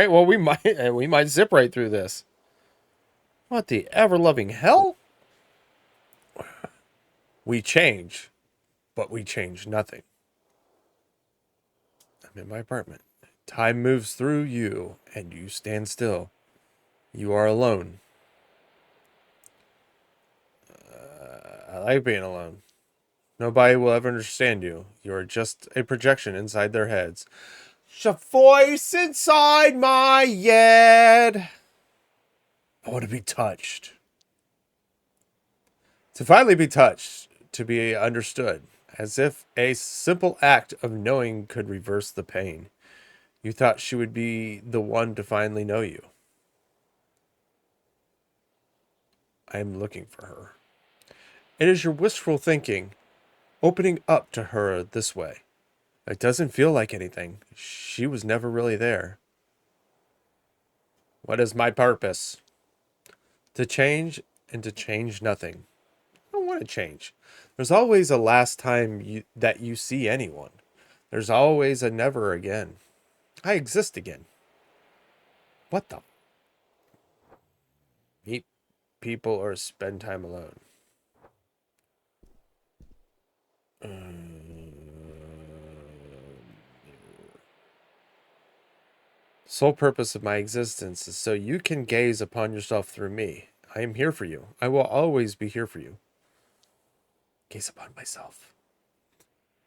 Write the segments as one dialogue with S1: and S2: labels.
S1: right, well, we might zip right through this. What the ever-loving hell? We change, but we change nothing. I'm in my apartment. Time moves through you, and you stand still. You are alone. I like being alone. Nobody will ever understand you. You are just a projection inside their heads. A voice inside my head. I want to be touched. To finally be touched, to be understood, as if a simple act of knowing could reverse the pain. You thought she would be the one to finally know you. I am looking for her. It is your wistful thinking, opening up to her this way. It doesn't feel like anything. She was never really there. What is my purpose? To change and to change nothing. I don't want to change. There's always a last time that you see anyone. There's always a never again. I exist again. What the? Meet people or spend time alone. Sole purpose of my existence is so you can gaze upon yourself through me. I am here for you. I will always be here for you. Gaze upon myself.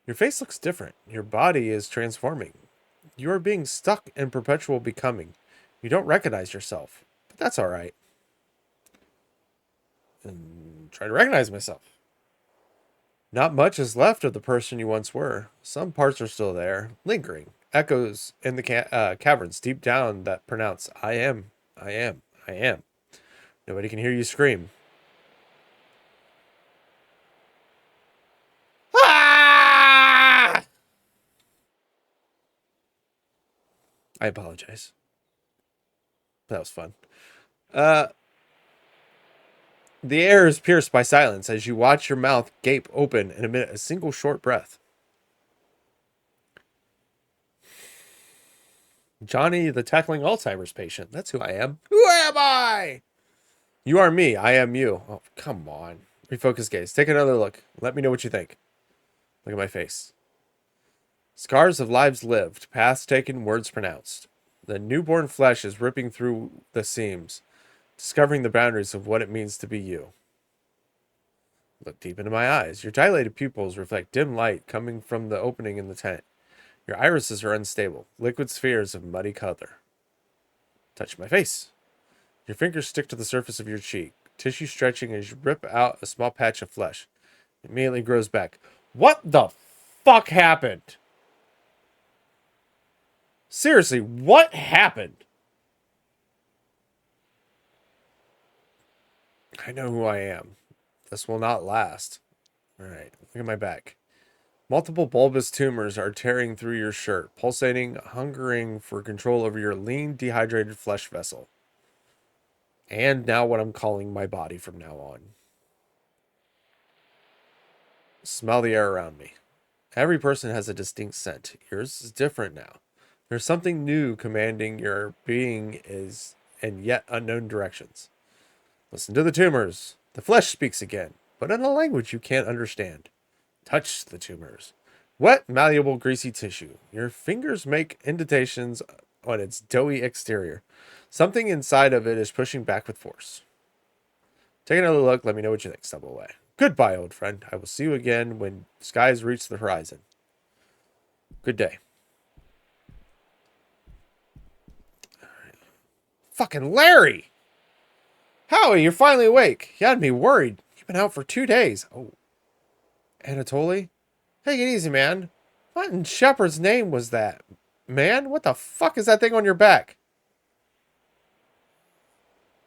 S1: Your face looks different. Your body is transforming. You are being stuck in perpetual becoming. You don't recognize yourself, but that's all right. And try to recognize myself. Not much is left of the person you once were. Some parts are still there, lingering, echoes in the caverns deep down that pronounce, I am, I am, I am. Nobody can hear you scream. Ah! I apologize. That was fun. Uh, the air is pierced by silence as you watch your mouth gape open and emit a single short breath. Johnny, the tackling Alzheimer's patient. That's who I am. Who am I? You are me. I am you. Oh, come on. Refocus gaze. Take another look. Let me know what you think. Look at my face. Scars of lives lived, paths taken, words pronounced. The newborn flesh is ripping through the seams, discovering the boundaries of what it means to be you. Look deep into my eyes. Your dilated pupils reflect dim light coming from the opening in the tent. Your irises are unstable, liquid spheres of muddy color. Touch my face. Your fingers stick to the surface of your cheek, tissue stretching as you rip out a small patch of flesh. It immediately grows back. What the fuck happened? Seriously, what happened? I know who I am. This will not last. Alright, look at my back. Multiple bulbous tumors are tearing through your shirt, pulsating, hungering for control over your lean, dehydrated flesh vessel. And now what I'm calling my body from now on. Smell the air around me. Every person has a distinct scent. Yours is different now. There's something new commanding your being is in yet unknown directions. Listen to the tumors. The flesh speaks again, but in a language you can't understand. Touch the tumors. Wet, malleable, greasy tissue. Your fingers make indentations on its doughy exterior. Something inside of it is pushing back with force. Take another look. Let me know what you think. Step away. Goodbye, old friend. I will see you again when skies reach the horizon. Good day. Fucking Larry! Howie, you're finally awake. You had me worried. You've been out for 2 days. Oh. Anatoly? Take it easy, man. What in Shepard's name was that? Man, what the fuck is that thing on your back?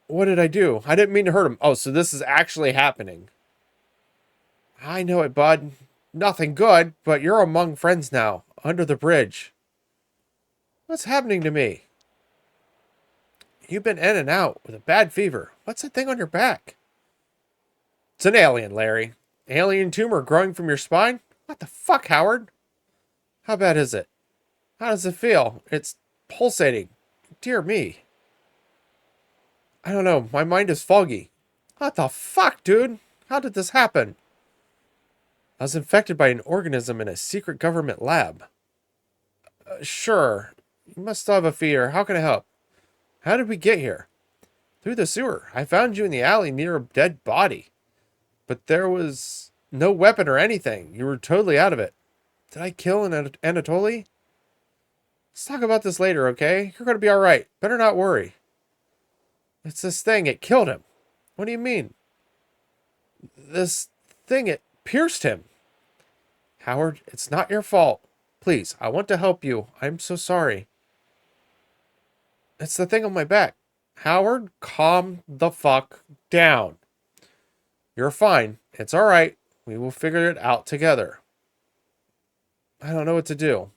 S1: What did I do? I didn't mean to hurt him. Oh, so this is actually happening. I know it, bud. Nothing good, but you're among friends now. Under the bridge. What's happening to me? You've been in and out with a bad fever. What's that thing on your back? It's an alien, Larry. Alien tumor growing from your spine? What the fuck, Howard? How bad is it? How does it feel? It's pulsating. dear me. I don't know. My mind is foggy. What the fuck, dude? How did this happen? I was infected by an organism in a secret government lab. Sure. You must still have a fever. How can I help? How did we get here? Through the sewer. I found you in the alley near a dead body. But there was no weapon or anything. You were totally out of it. Did I kill an Anatoly? Let's talk about this later, okay? You're going to be alright. Better not worry. It's this thing. It killed him. What do you mean? This thing, it pierced him. Howard, it's not your fault. Please, I want to help you. I'm so sorry. It's the thing on my back. Howard, calm the fuck down. You're fine. It's alright. We will figure it out together. I don't know what to do.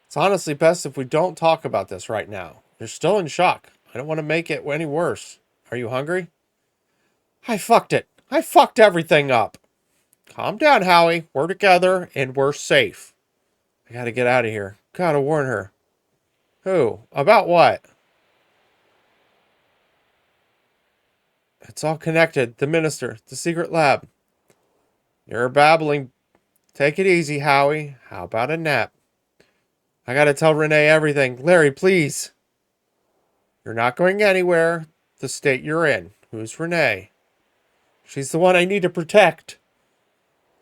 S1: It's honestly best if we don't talk about this right now. You're still in shock. I don't want to make it any worse. Are you hungry? I fucked it. I fucked everything up. Calm down, Howie. We're together and we're safe. I gotta get out of here. Gotta warn her. Who? About what? It's all connected. The minister. The secret lab. You're babbling. Take it easy, Howie. How about a nap? I gotta tell Renee everything. Larry, please. You're not going anywhere. The state you're in. Who's Renee? She's the one I need to protect.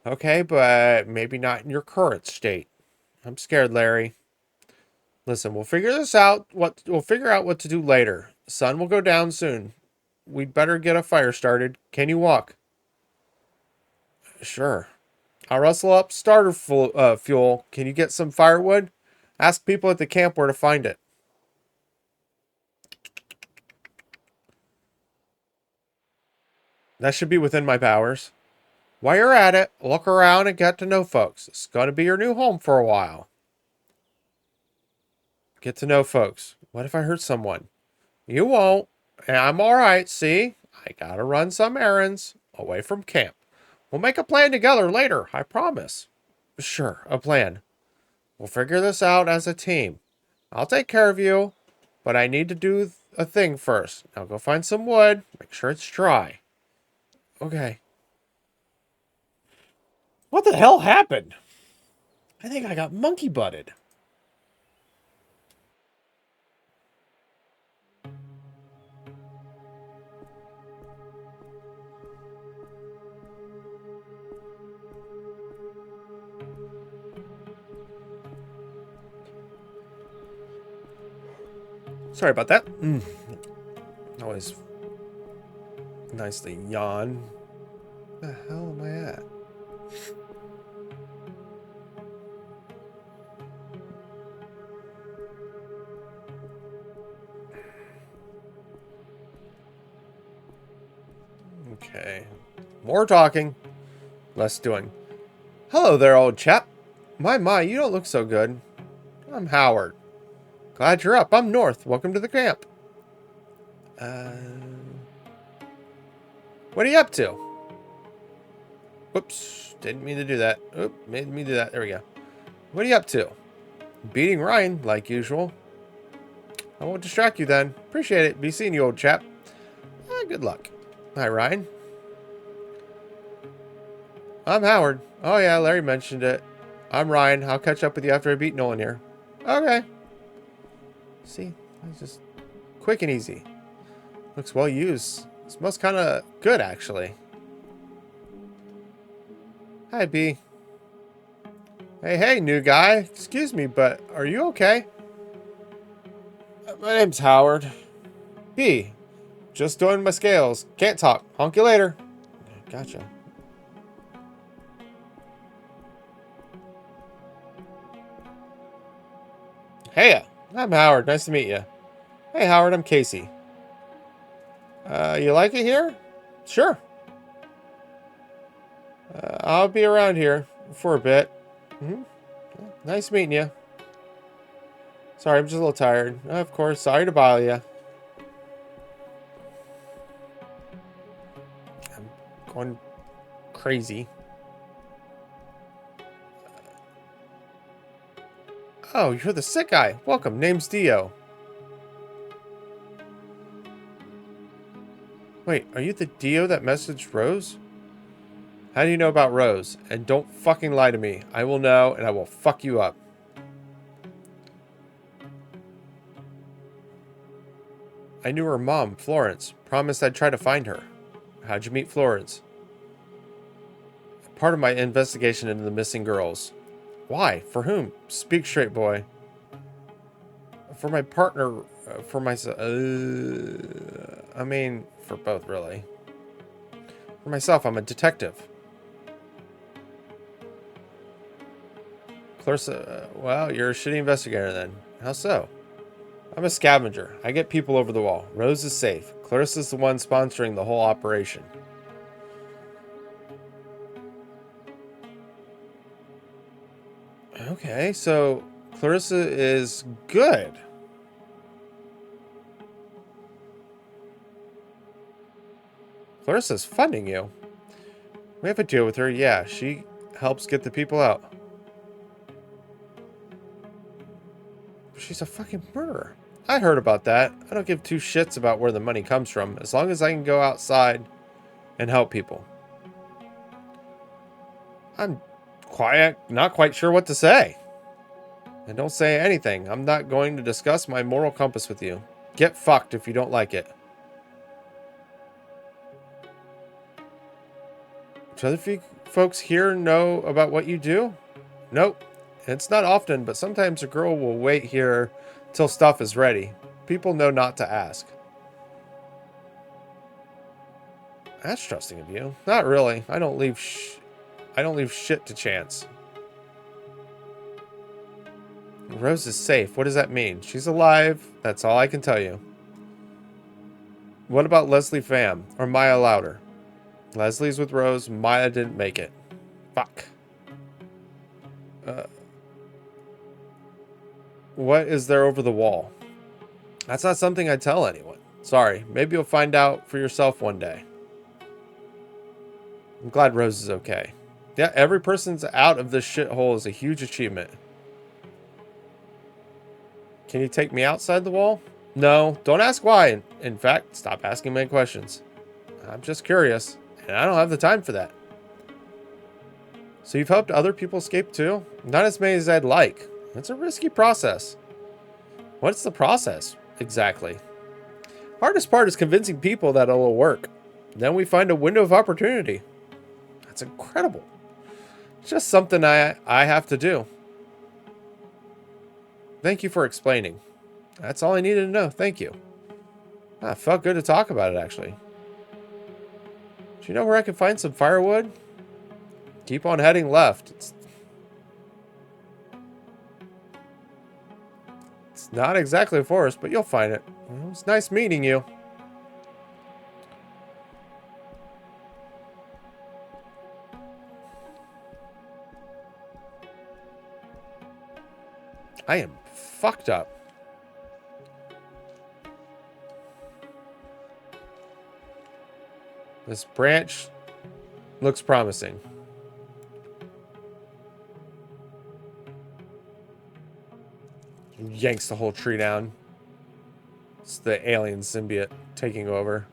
S1: Okay, but maybe not in your current state. I'm scared, Larry. Listen, we'll figure this out. We'll figure out what to do later. The sun will go down soon. We'd better get a fire started. Can you walk? Sure. I'll rustle up starter fuel. Can you get some firewood? Ask people at the camp where to find it. That should be within my powers. While you're at it, look around and get to know folks. It's going to be your new home for a while. Get to know folks. What if I hurt someone? You won't. And I'm alright, see? I gotta run some errands away from camp. We'll make a plan together later, I promise. Sure, a plan. We'll figure this out as a team. I'll take care of you, but I need to do a thing first. Now go find some wood. Make sure it's dry. Okay. What the hell happened? I think I got monkey butted. Sorry about that. Always nice to yawn. Where the hell am I at? Okay. More talking, less doing. Hello there, old chap. My, you don't look so good. I'm Howard. Glad you're up. I'm North. Welcome to the camp. What are you up to? Whoops. Didn't mean to do that. Oop, made me do that. There we go. What are you up to? Beating Ryan, like usual. I won't distract you then. Appreciate it. Be seeing you, old chap. Good luck. Hi, Ryan. I'm Howard. Oh, yeah, Larry mentioned it. I'm Ryan. I'll catch up with you after I beat Nolan here. Okay. See? It's just quick and easy. Looks well used. It smells kind of good, actually. Hi, B. Hey, new guy. Excuse me, but are you okay? My name's Howard. B. Just doing my scales. Can't talk. Honk you later. Gotcha. Hey, I'm Howard. Nice to meet you. Hey, Howard. I'm Casey. You like it here? Sure. I'll be around here for a bit. Nice meeting you. Sorry, I'm just a little tired. Of course, sorry to bother you. I'm going crazy. Oh, you're the sick guy. Welcome. Name's Dio. Wait, are you the Dio that messaged Rose? How do you know about Rose? And don't fucking lie to me. I will know, and I will fuck you up. I knew her mom, Florence. Promised I'd try to find her. How'd you meet Florence? Part of my investigation into the missing girls. Why? For whom? Speak straight, boy. For my partner, for myself. I mean, for both, really. For myself, I'm a detective. Clarissa, well, you're a shitty investigator then. How so? I'm a scavenger. I get people over the wall. Rose is safe. Clarissa's the one sponsoring the whole operation. Okay, so Clarissa is good. Clarissa's funding you. We have a deal with her. Yeah, she helps get the people out. She's a fucking murderer. I heard about that. I don't give two shits about where the money comes from, as long as I can go outside and help people. I'm not quite sure what to say. And don't say anything. I'm not going to discuss my moral compass with you. Get fucked if you don't like it. Do other folks here know about what you do? Nope. It's not often, but sometimes a girl will wait here till stuff is ready. People know not to ask. That's trusting of you. Not really. I don't leave shit to chance. Rose is safe. What does that mean? She's alive. That's all I can tell you. What about Leslie Pham or Maya Louder? Leslie's with Rose. Maya didn't make it. Fuck. What is there over the wall? That's not something I tell anyone. Sorry. Maybe you'll find out for yourself one day. I'm glad Rose is okay. Yeah, every person's out of this shithole is a huge achievement. Can you take me outside the wall? No, don't ask why. In fact, stop asking many questions. I'm just curious, and I don't have the time for that. So you've helped other people escape too? Not as many as I'd like. It's a risky process. What's the process, exactly? Hardest part is convincing people that it'll work. Then we find a window of opportunity. That's incredible. It's just something I have to do. Thank you for explaining. That's all I needed to know. Thank you. It felt good to talk about it, actually. Do you know where I can find some firewood? Keep on heading left. It's not exactly a forest, but you'll find it. It was nice meeting you. I am fucked up. This branch looks promising. Yanks the whole tree down. It's the alien symbiote taking over.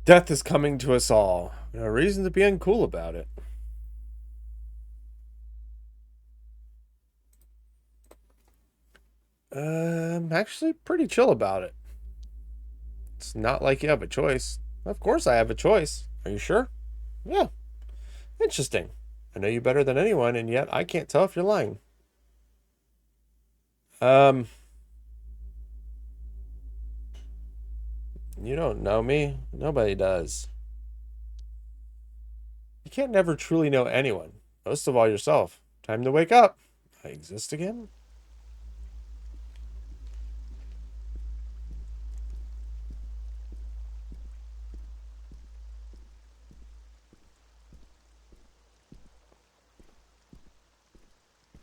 S1: Death is coming to us all. No reason to be uncool about it. I'm actually pretty chill about it. It's not like you have a choice. Of course I have a choice. Are you sure? Yeah. Interesting. I know you better than anyone, and yet I can't tell if you're lying. You don't know me. Nobody does. You can't never truly know anyone. Most of all yourself. Time to wake up. I exist again?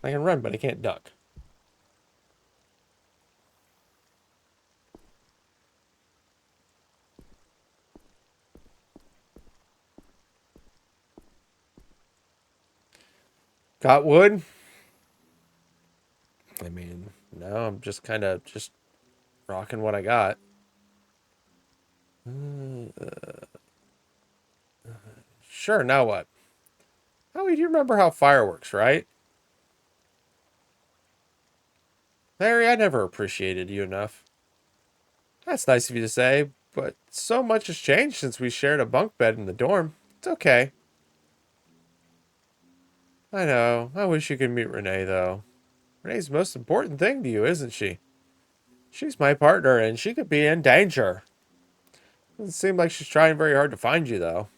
S1: I can run, but I can't duck. Got wood? I mean, no, I'm just kind of just rocking what I got. Sure, now what? Oh, you remember how fire works, right? Larry, I never appreciated you enough. That's nice of you to say, but so much has changed since we shared a bunk bed in the dorm. It's okay. I know. I wish you could meet Renee, though. Renee's the most important thing to you, isn't she? She's my partner, and she could be in danger. Doesn't seem like she's trying very hard to find you, though.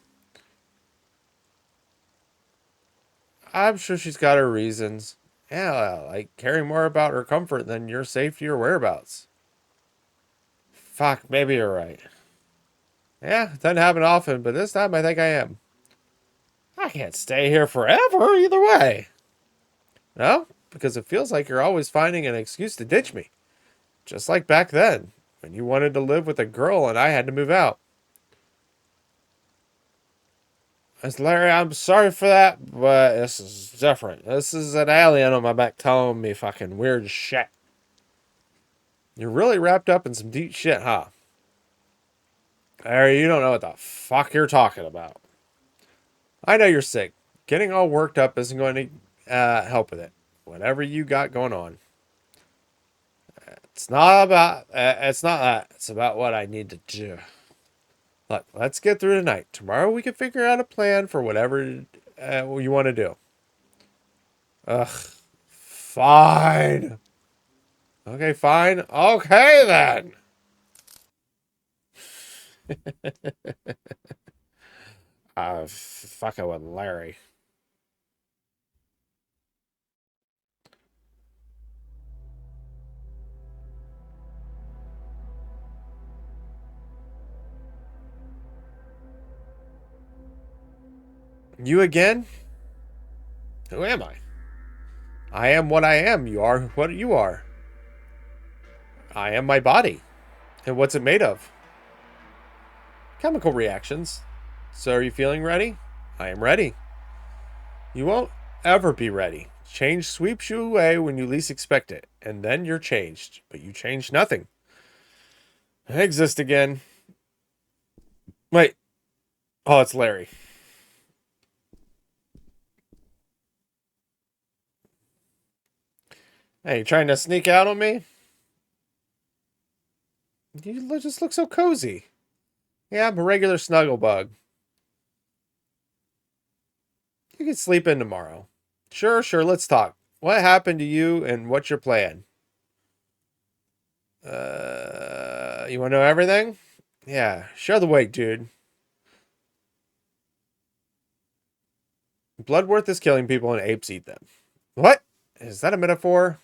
S1: I'm sure she's got her reasons. Yeah, like caring more about her comfort than your safety or whereabouts. Fuck, maybe you're right. Yeah, it doesn't happen often, but this time I think I am. I can't stay here forever either way. No, because it feels like you're always finding an excuse to ditch me. Just like back then, when you wanted to live with a girl and I had to move out. As Larry, I'm sorry for that, but this is different. This is an alien on my back telling me fucking weird shit. You're really wrapped up in some deep shit, huh? Larry, you don't know what the fuck you're talking about. I know you're sick. Getting all worked up isn't going to help with it. Whatever you got going on. It's not about. It's not that. It's about what I need to do. Look, let's get through tonight. Tomorrow we can figure out a plan for whatever you want to do. Ugh. Fine. Okay, fine. Okay then. Fucking with Larry. You again? Who am I? I am what I am. You are what you are. I am my body. And what's it made of? Chemical reactions. So are you feeling ready? I am ready. You won't ever be ready. Change sweeps you away when you least expect it, and then you're changed. But you change nothing. I exist again. Wait. Oh, it's Larry. Hey, you trying to sneak out on me? You just look so cozy. Yeah, I'm a regular snuggle bug. You can sleep in tomorrow. Sure, let's talk. What happened to you and what's your plan? You want to know everything? Yeah, show the way, dude. Bloodworth is killing people and apes eat them. What? Is that a metaphor?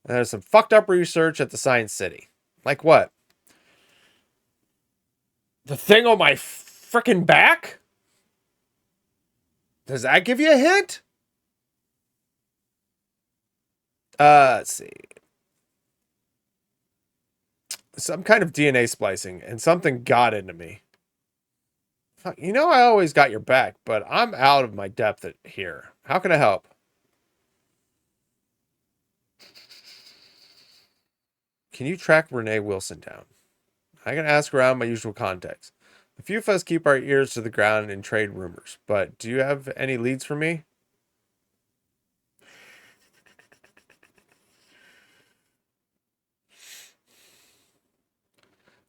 S1: There's some fucked up research at the Science City. Like what? The thing on my frickin' back? Does that give you a hint? Let's see. Some kind of DNA splicing, and something got into me. Fuck, you know I always got your back, but I'm out of my depth here. How can I help? Can you track Renee Wilson down? I can ask around my usual contacts. A few of us keep our ears to the ground and trade rumors, but do you have any leads for me?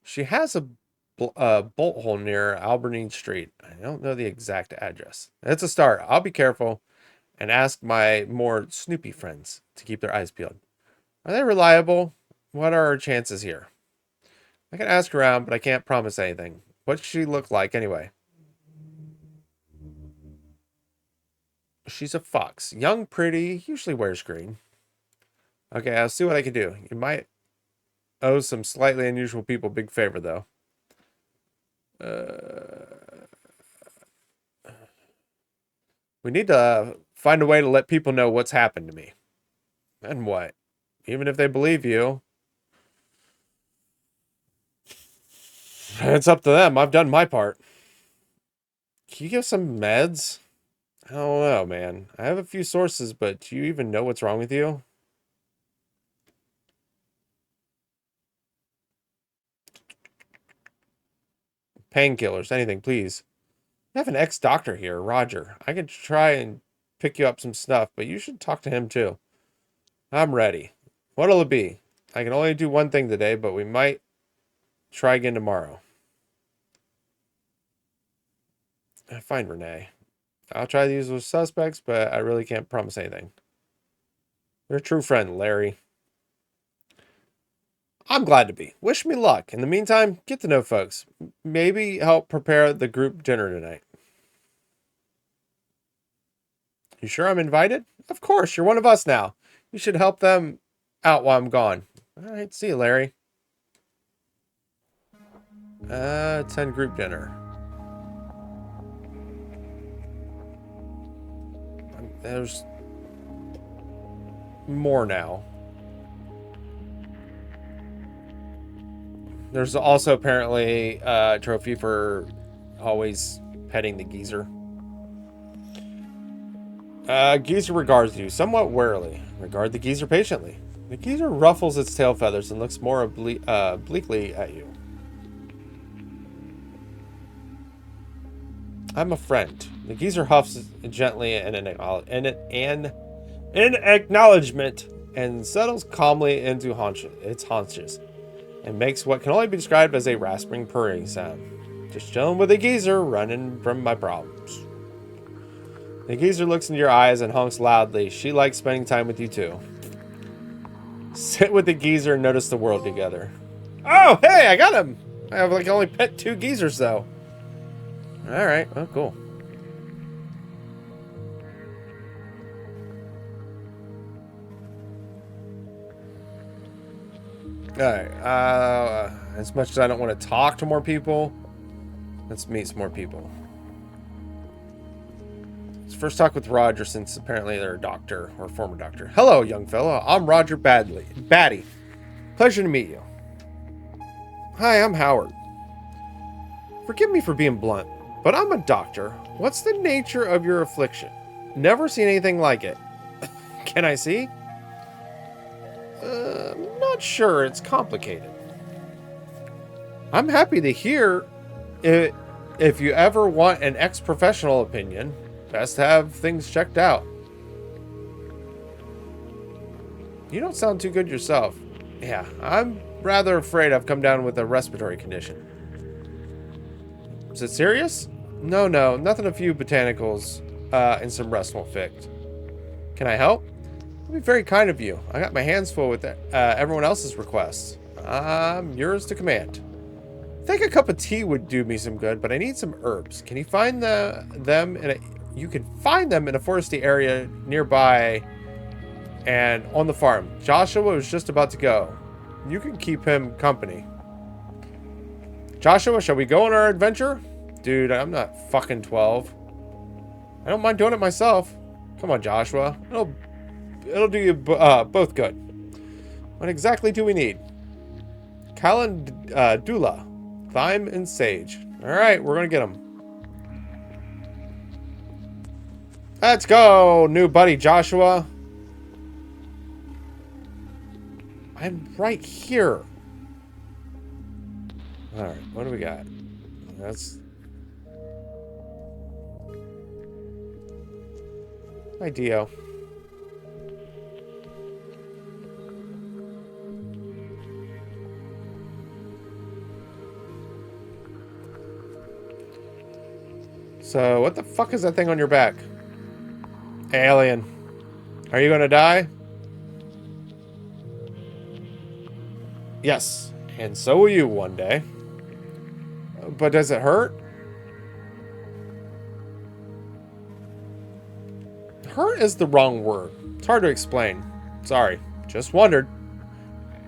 S1: She has a bolt hole near Albany Street. I don't know the exact address. It's a start. I'll be careful and ask my more Snoopy friends to keep their eyes peeled. Are they reliable? What are our chances here? I can ask around, but I can't promise anything. What's she look like anyway? She's a fox. Young, pretty, usually wears green. Okay, I'll see what I can do. You might owe some slightly unusual people a big favor, though. We need to find a way to let people know what's happened to me. And what? Even if they believe you, it's up to them. I've done my part. Can you give some meds? I don't know, man. I have a few sources, but do you even know what's wrong with you? Painkillers, anything, please. I have an ex-doctor here, Roger. I could try and pick you up some stuff, but you should talk to him too. I'm ready. What'll it be? I can only do one thing today, but we might try again tomorrow. Fine, Renee. I'll try these with suspects, but I really can't promise anything. You're a true friend, Larry. I'm glad to be. Wish me luck. In the meantime, get to know folks. Maybe help prepare the group dinner tonight. You sure I'm invited? Of course, you're one of us now. You should help them out while I'm gone. All right, see you, Larry. Attend group dinner. There's more now. There's also apparently a trophy for always petting the geezer. Geezer regards you somewhat warily. Regard the geezer patiently. The geezer ruffles its tail feathers and looks more obliquely at you. I'm a friend. The geezer huffs gently in an acknowledgement and settles calmly into its haunches and makes what can only be described as a rasping purring sound. Just chilling with a geezer, running from my problems. The geezer looks into your eyes and honks loudly. She likes spending time with you too. Sit with the geezer and notice the world together. Oh, hey, I got him! I have like only pet 2 geezers though. Alright, oh cool. Alright, as much as I don't want to talk to more people, let's meet some more people. Let's first talk with Roger, since apparently they're a doctor, or former doctor. Hello, young fellow. I'm Roger Batty. Pleasure to meet you. Hi, I'm Howard. Forgive me for being blunt, but I'm a doctor. What's the nature of your affliction? Never seen anything like it. Can I see? I'm not sure. It's complicated. I'm happy to hear it. If you ever want an ex-professional opinion, best have things checked out. You don't sound too good yourself. Yeah, I'm rather afraid I've come down with a respiratory condition. Is it serious? No, nothing a few botanicals and some rest won't fix. Can I help? That'd be very kind of you. I got my hands full with everyone else's requests. I'm yours to command. I think a cup of tea would do me some good, but I need some herbs. Can you find them in a... You can find them in a foresty area nearby and on the farm. Joshua was just about to go. You can keep him company. Joshua, shall we go on our adventure? Dude, I'm not fucking 12. I don't mind doing it myself. Come on, Joshua. It'll do you both good. What exactly do we need? Calendula, thyme, and sage. All right, we're gonna get them. Let's go, new buddy Joshua. I'm right here. All right, what do we got? That's hi, Dio. So, what the fuck is that thing on your back? Alien. Are you gonna die? Yes, and so will you one day. But does it hurt? Hurt is the wrong word. It's hard to explain. Sorry, just wondered.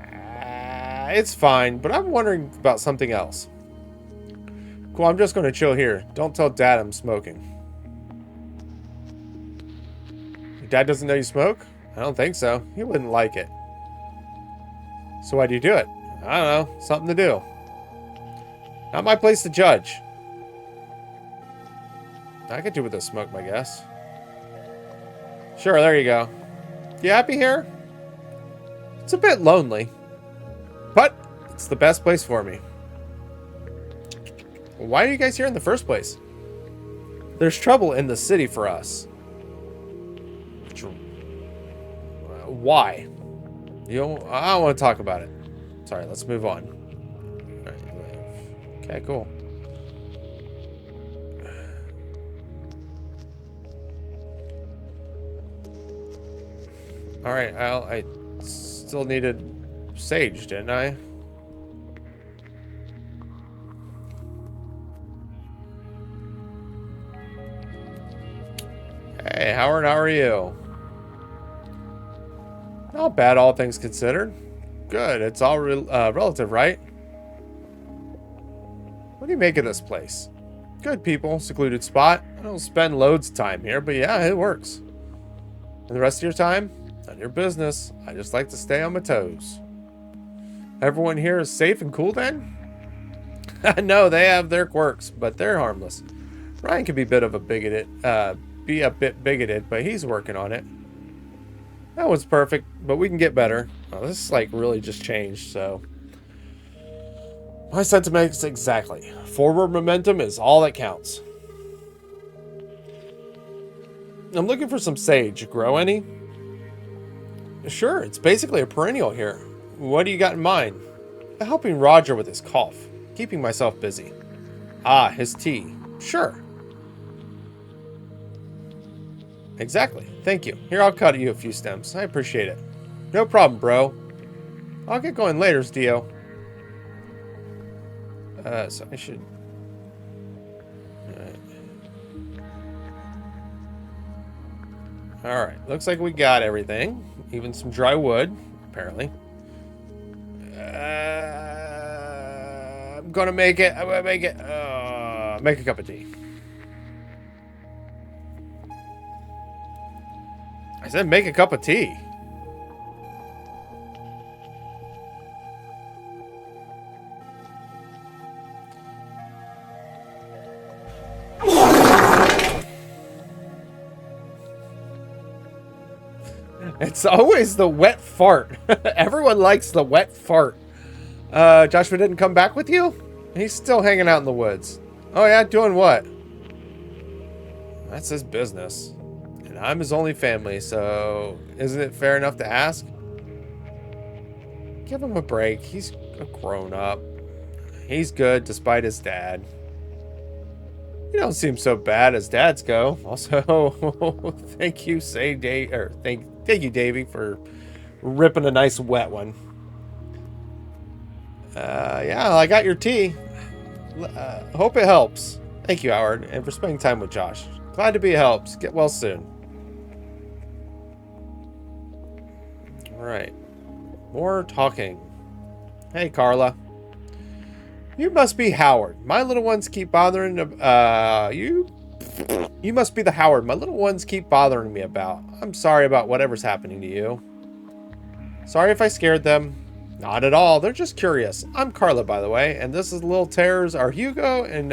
S1: It's fine, but I'm wondering about something else. Cool, I'm just gonna chill here. Don't tell Dad I'm smoking. dad doesn't know you smoke? I don't think so. He wouldn't like it. So why do you do it? I don't know. Something to do. Not my place to judge. I could do with a smoke, I guess. Sure, there you go. You happy here? It's a bit lonely. But it's the best place for me. Why are you guys here in the first place? There's trouble in the city for us. Why? You don't, I don't want to talk about it. Sorry, let's move on. Okay, cool. Alright, I still needed sage, didn't I? Hey, Howard, how are you? Not bad, all things considered. Good, it's all relative, right? What do you make of this place? Good people, secluded spot. I don't spend loads of time here, but yeah, it works. And the rest of your time? None of your business. I just like to stay on my toes. Everyone here is safe and cool then? No, they have their quirks, but they're harmless. Ryan can be a bit of a bigoted, but he's working on it. That one's perfect, but we can get better. Oh, this is like really just changed, so. My sentiments exactly. Forward momentum is all that counts. I'm looking for some sage. Grow any? Sure, it's basically a perennial here. What do you got in mind? Helping Roger with his cough. Keeping myself busy. Ah, his tea. Sure. Exactly. Thank you. Here, I'll cut you a few stems. I appreciate it. No problem, bro. I'll get going later, Dio. So I should... Alright. Looks like we got everything. Even some dry wood, apparently. I'm gonna make it. I'm gonna make it. Make a cup of tea. I said make a cup of tea. It's always the wet fart. Everyone likes the wet fart. Joshua didn't come back with you? He's still hanging out in the woods. Oh yeah, doing what? That's his business. And I'm his only family, so isn't it fair enough to ask? Give him a break. He's a grown up. He's good despite his dad. You don't seem so bad as dads go. Also, thank you, thank you, Davey, for ripping a nice wet one. Yeah, I got your tea. Hope it helps. Thank you, Howard, and for spending time with Josh. Glad to be a help. Get well soon. Alright. More talking. Hey, Carla. You must be Howard. My little ones keep bothering... You must be the Howard my little ones keep bothering me about. I'm sorry about whatever's happening to you. Sorry if I scared them. Not at all. They're just curious. I'm Carla, by the way, and this is Little Terrors are Hugo and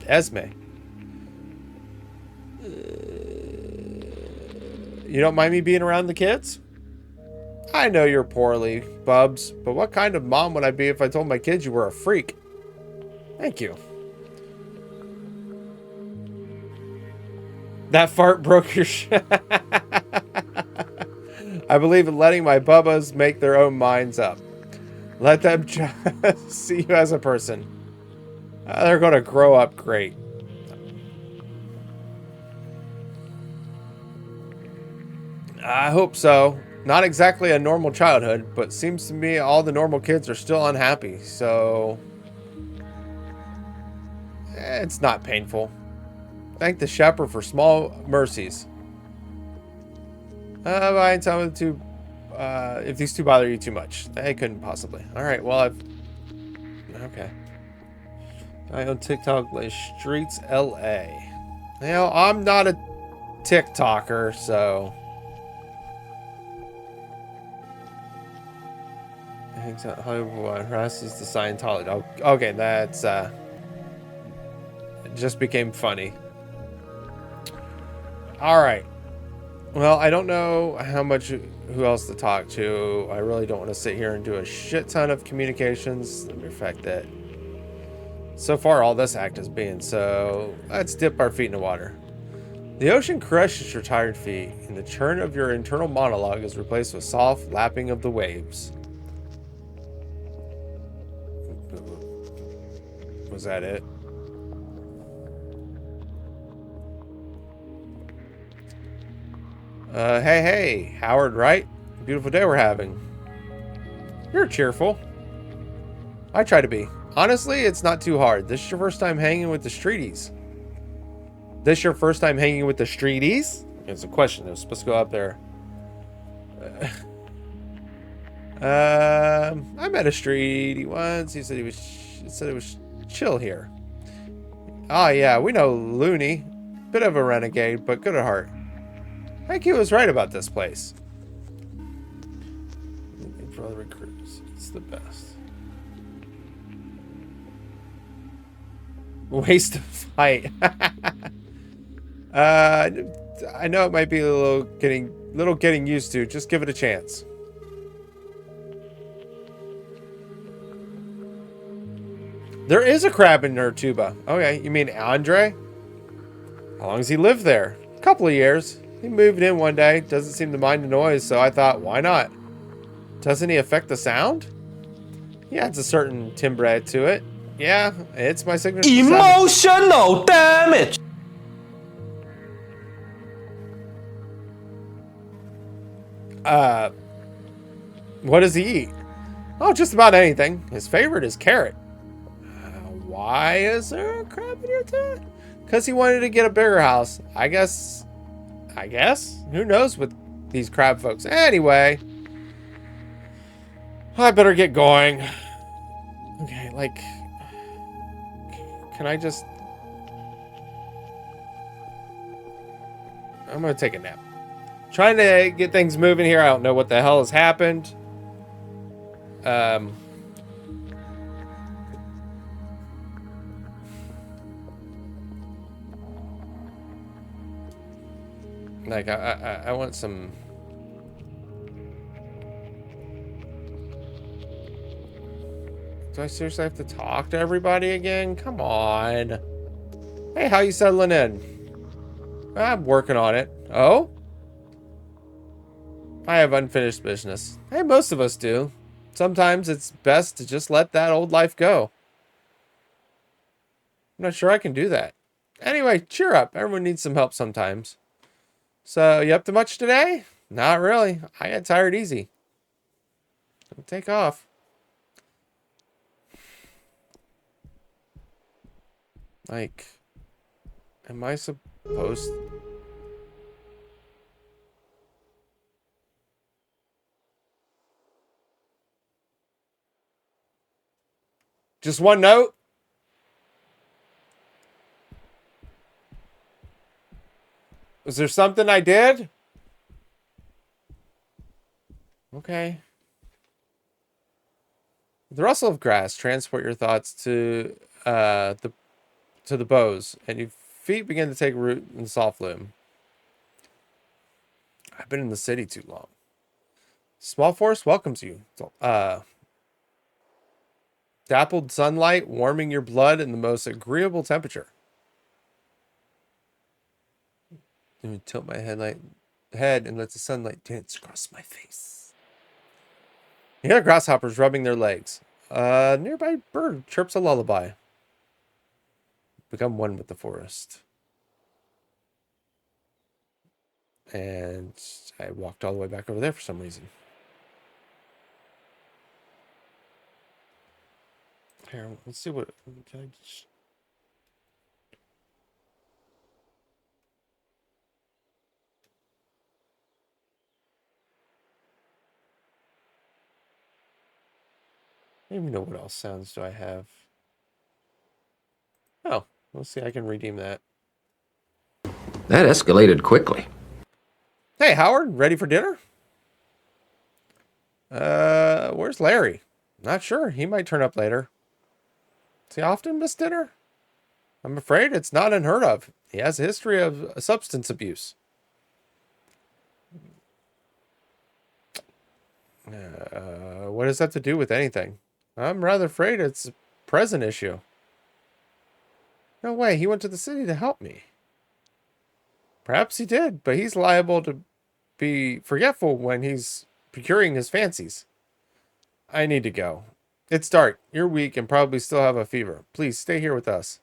S1: Esme. You don't mind me being around the kids? I know you're poorly, Bubs, but what kind of mom would I be if I told my kids you were a freak? Thank you. That fart broke your I believe in letting my bubbas make their own minds up. Let them just see you as a person. They're going to grow up great. I hope so. Not exactly a normal childhood, but seems to me all the normal kids are still unhappy, so... It's not painful. Thank the shepherd for small mercies. By tell me to, if these two bother you too much. They couldn't possibly. Alright, well, okay. I own TikTok, like Streets LA. You know, I'm not a TikToker, so... Hangs out Hollywood, harasses the Scientology. Oh, okay, that's it just became funny. All right. Well, I don't know who else to talk to. I really don't want to sit here and do a shit ton of communications. The mere fact that so far all this act has been. So let's dip our feet in the water. The ocean crushes your tired feet, and the churn of your internal monologue is replaced with soft lapping of the waves. Was that it? Hey, Howard, right? Beautiful day we're having. You're cheerful. I try to be. Honestly, it's not too hard. This is your first time hanging with the streeties. This your first time hanging with the streeties? It's a question. It was supposed to go up there. I met a streety once. He said it was chill here. Oh yeah, we know Looney. Bit of a renegade, but good at heart. I think he was right about this place. Brother recruits. It's the best. Waste of fight. I know it might be a little getting used to. Just give it a chance. There is a crab in Nertuba. Okay, you mean Andre? How long has he lived there? A couple of years. He moved in one day. Doesn't seem to mind the noise, so I thought, why not? Doesn't he affect the sound? Yeah, it's a certain timbre to it. Yeah, it's my signature.
S2: Emotional damage.
S1: What does he eat? Oh, just about anything. His favorite is carrot. Why is there a crab in here too? Because he wanted to get a bigger house. I guess. Who knows with these crab folks. Anyway. I better get going. Okay, like. Can I just. I'm going to take a nap. Trying to get things moving here. I don't know what the hell has happened. Like, I want some... Do I seriously have to talk to everybody again? Come on. Hey, how you settling in? I'm working on it. Oh? I have unfinished business. Hey, most of us do. Sometimes it's best to just let that old life go. I'm not sure I can do that. Anyway, cheer up. Everyone needs some help sometimes. So, you up to much today? Not really. I get tired easy. Don't take off. Like, am I supposed... Just one note? Was there something I did? Okay. The rustle of grass transport your thoughts to the boughs, and your feet begin to take root in the soft loam. I've been in the city too long. Small forest welcomes you. Dappled sunlight warming your blood in the most agreeable temperature. Let me tilt my head and let the sunlight dance across my face. You hear grasshoppers rubbing their legs. A nearby bird chirps a lullaby. Become one with the forest. And I walked all the way back over there for some reason. Here, let's see what... Can I just... I don't even know what else sounds do I have. Oh, let's see. I can redeem that.
S2: That escalated quickly.
S1: Hey, Howard, ready for dinner? Where's Larry? Not sure. He might turn up later. Does he often miss dinner? I'm afraid it's not unheard of. He has a history of substance abuse. What does that have to do with anything? I'm rather afraid it's a present issue. No way, he went to the city to help me. Perhaps he did, but he's liable to be forgetful when he's procuring his fancies. I need to go. It's dark. You're weak and probably still have a fever. Please stay here with us.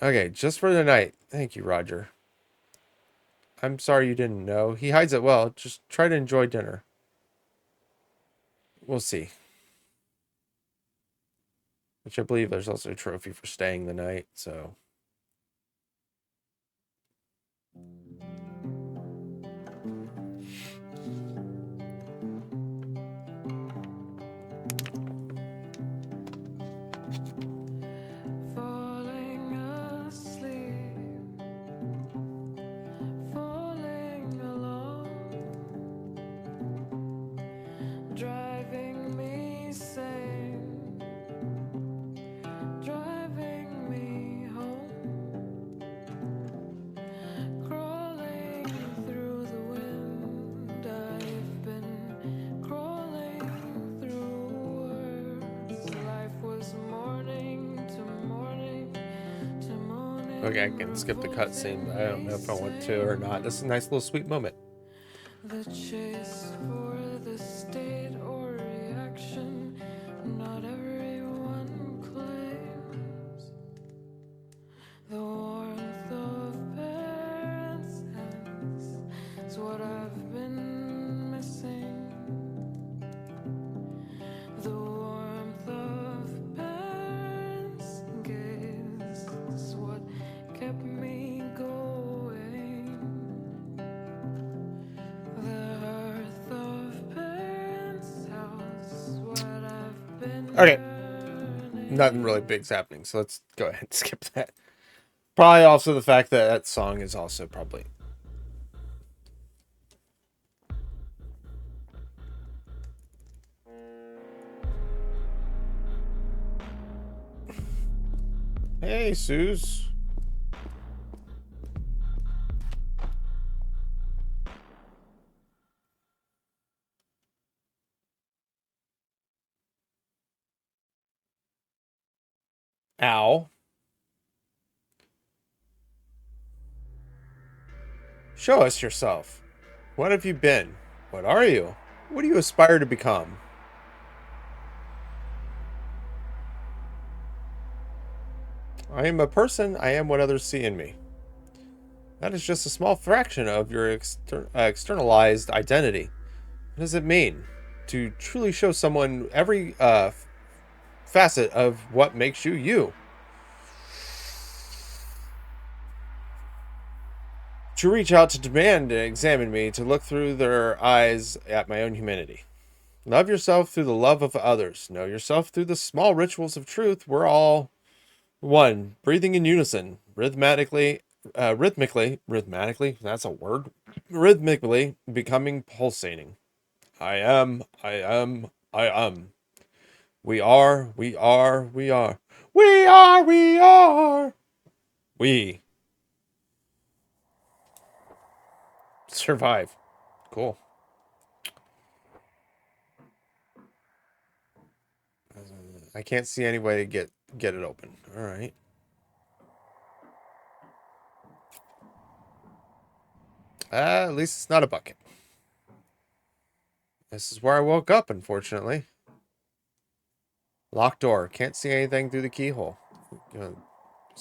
S1: Okay, just for the night. Thank you, Roger. I'm sorry you didn't know. He hides it well. Just try to enjoy dinner. We'll see. Which I believe there's also a trophy for staying the night, so... Okay, I can skip the cutscene, but I don't know if I want to or not. This is a nice little sweet moment.
S3: The chase for the state or reaction, not everyone claims. The warmth of parents' hands is what I've been missing. The warmth of parents' gaze is what kept me going. The hearth of parents' house, what I've been
S1: Okay. Nothing really big's happening, so let's go ahead and skip that. Probably also the fact that that song is also probably... Hey, Suze. Ow. Show us yourself. What have you been? What are you? What do you aspire to become? I am a person. I am what others see in me. That is just a small fraction of your externalized identity. What does it mean to truly show someone every facet of what makes you you? To reach out, to demand, to examine me, to look through their eyes at my own humanity. Love yourself through the love of others. Know yourself through the small rituals of truth. We're all one, breathing in unison, rhythmically, that's a word, rhythmically becoming pulsating. I am, I am, I am. We are, we are, we are. We are, we are. We survive. Cool. I can't see any way to get it open. All right. At least it's not a bucket. This is where I woke up, unfortunately. Locked door. Can't see anything through the keyhole. You want to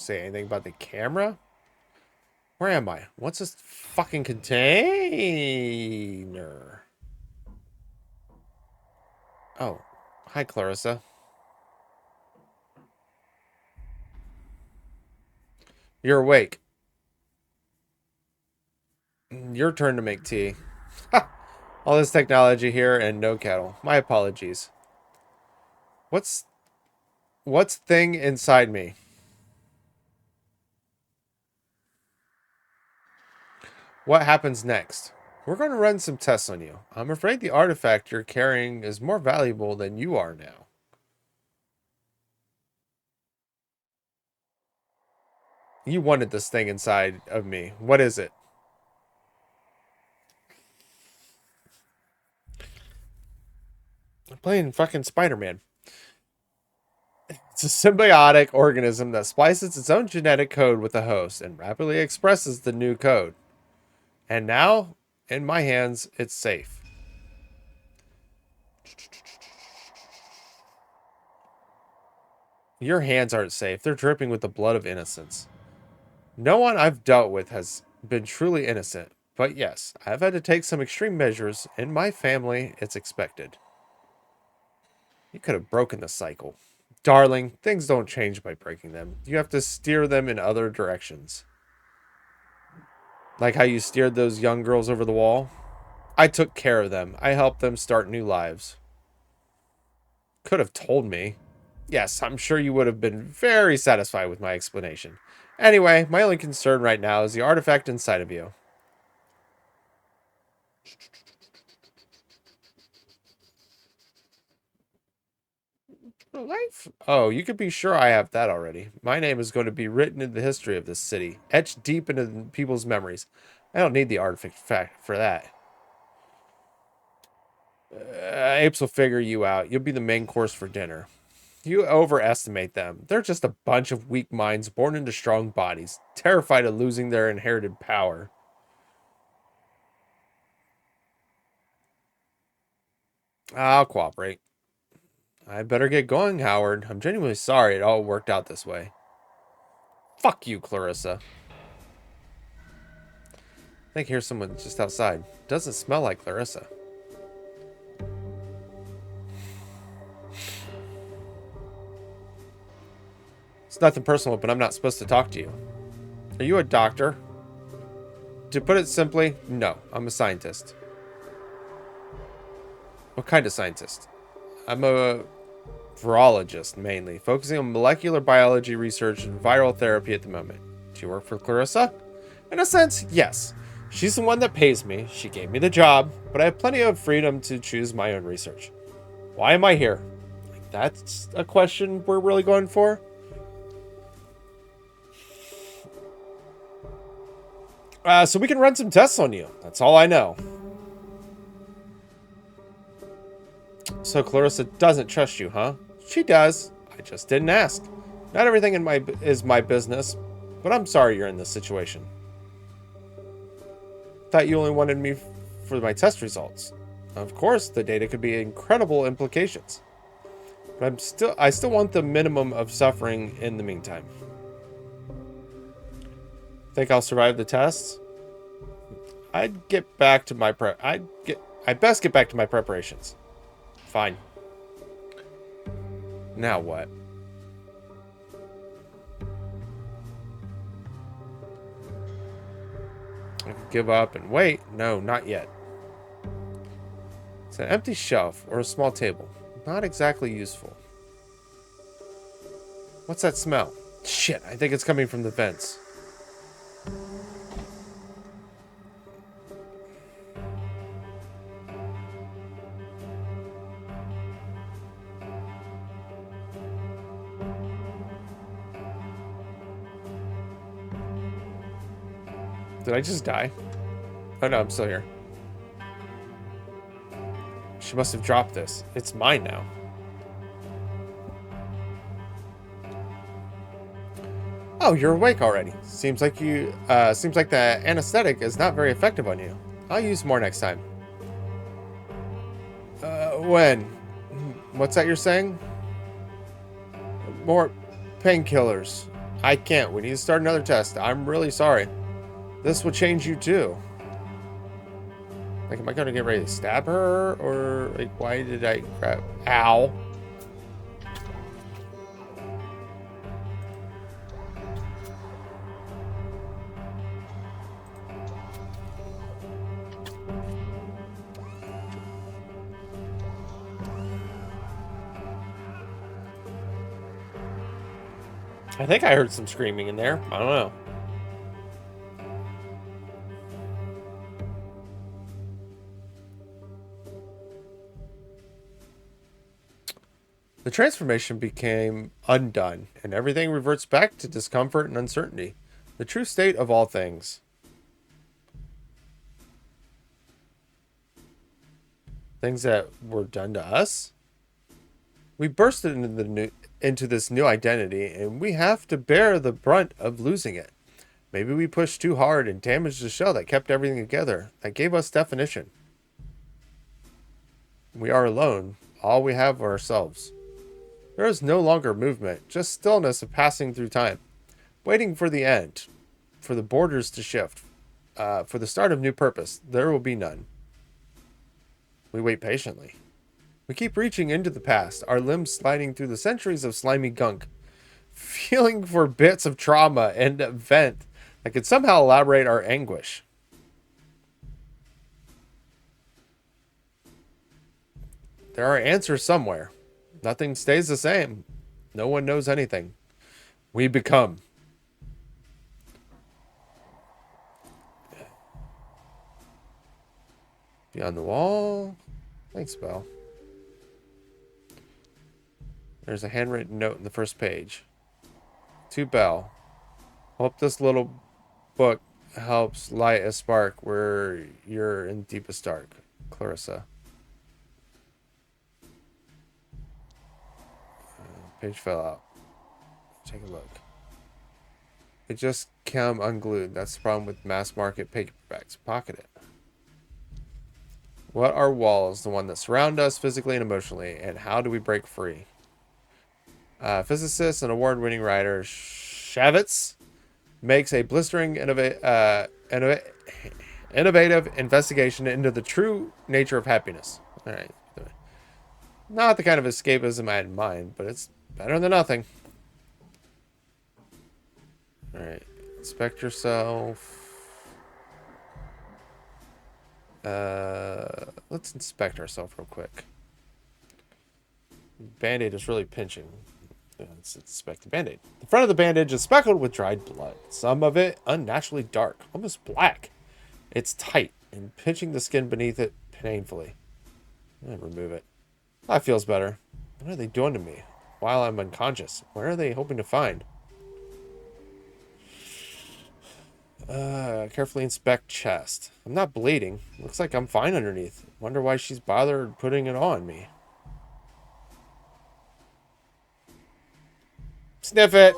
S1: say anything about the camera? Where am I? What's this fucking container? Oh. Hi, Clarissa. You're awake. Your turn to make tea. All this technology here and no kettle. My apologies. What's thing inside me? What happens next? We're going to run some tests on you. I'm afraid the artifact you're carrying is more valuable than you are now. You wanted this thing inside of me. What is it? I'm playing fucking Spider-Man. It's a symbiotic organism that splices its own genetic code with the host and rapidly expresses the new code. And now, in my hands, it's safe. Your hands aren't safe. They're dripping with the blood of innocence. No one I've dealt with has been truly innocent. But yes, I've had to take some extreme measures. In my family, it's expected. You could have broken the cycle. Darling, things don't change by breaking them. You have to steer them in other directions. Like how you steered those young girls over the wall? I took care of them. I helped them start new lives. Could have told me. Yes, I'm sure you would have been very satisfied with my explanation. Anyway, my only concern right now is the artifact inside of you. Life? Oh, you could be sure I have that already. My name is going to be written in the history of this city, etched deep into people's memories. I don't need the artifact for that. Apes will figure you out. You'll be the main course for dinner. You overestimate them. They're just a bunch of weak minds born into strong bodies, terrified of losing their inherited power. I'll cooperate. I better get going, Howard. I'm genuinely sorry it all worked out this way. Fuck you, Clarissa. I think here's someone just outside. Doesn't smell like Clarissa. It's nothing personal, but I'm not supposed to talk to you. Are you a doctor? To put it simply, no. I'm a scientist. What kind of scientist? I'm a virologist, mainly, focusing on molecular biology research and viral therapy at the moment. Do you work for Clarissa? In a sense, yes. She's the one that pays me. She gave me the job, but I have plenty of freedom to choose my own research. Why am I here? Like, that's a question we're really going for. So we can run some tests on you. That's all I know. So Clarissa doesn't trust you, huh? She does. I just didn't ask. Not everything is my business, but I'm sorry you're in this situation. Thought you only wanted me for my test results. Of course, the data could be incredible implications. But I still want the minimum of suffering in the meantime. Think I'll survive the tests? I best get back to my preparations. Fine. Now what? I could give up and wait. No, not yet. It's an empty shelf or a small table. Not exactly useful. What's that smell? Shit, I think it's coming from the vents. Did I just die? Oh no, I'm still here. She must have dropped this. It's mine now. Oh, you're awake already. Seems like the anesthetic is not very effective on you. I'll use more next time. When? What's that you're saying? More painkillers. I can't. We need to start another test. I'm really sorry. This will change you too. Like, am I gonna get ready to stab her? Or, like, why did I grab... Ow. I think I heard some screaming in there. I don't know. The transformation became undone, and everything reverts back to discomfort and uncertainty. The true state of all things. Things that were done to us? We bursted into this new identity, and we have to bear the brunt of losing it. Maybe we pushed too hard and damaged the shell that kept everything together, that gave us definition. We are alone. All we have are ourselves. There is no longer movement, just stillness of passing through time, waiting for the end, for the borders to shift, for the start of new purpose. There will be none. We wait patiently. We keep reaching into the past, our limbs sliding through the centuries of slimy gunk, feeling for bits of trauma and event that could somehow elaborate our anguish. There are answers somewhere. Nothing stays the same. No one knows anything. We become. Beyond the wall. Thanks, Belle. There's a handwritten note in the first page. To Belle. Hope this little book helps light a spark where you're in deepest dark. Clarissa. Page fell out. Take a look. It just came unglued. That's the problem with mass market paperbacks. Pocket it. What are walls? The one that surround us physically and emotionally. And how do we break free? Physicist and award-winning writer Shavitz makes a blistering innovative investigation into the true nature of happiness. All right. Not the kind of escapism I had in mind, but it's better than nothing. All right. Inspect yourself. Let's inspect ourselves real quick. Band-Aid is really pinching. Let's inspect the Band-Aid. The front of the bandage is speckled with dried blood. Some of it unnaturally dark, almost black. It's tight and pinching the skin beneath it painfully. I'm gonna remove it. That feels better. What are they doing to me while I'm unconscious? What are they hoping to find? Carefully inspect chest. I'm not bleeding. Looks like I'm fine underneath. Wonder why she's bothered putting it on me. Sniff it.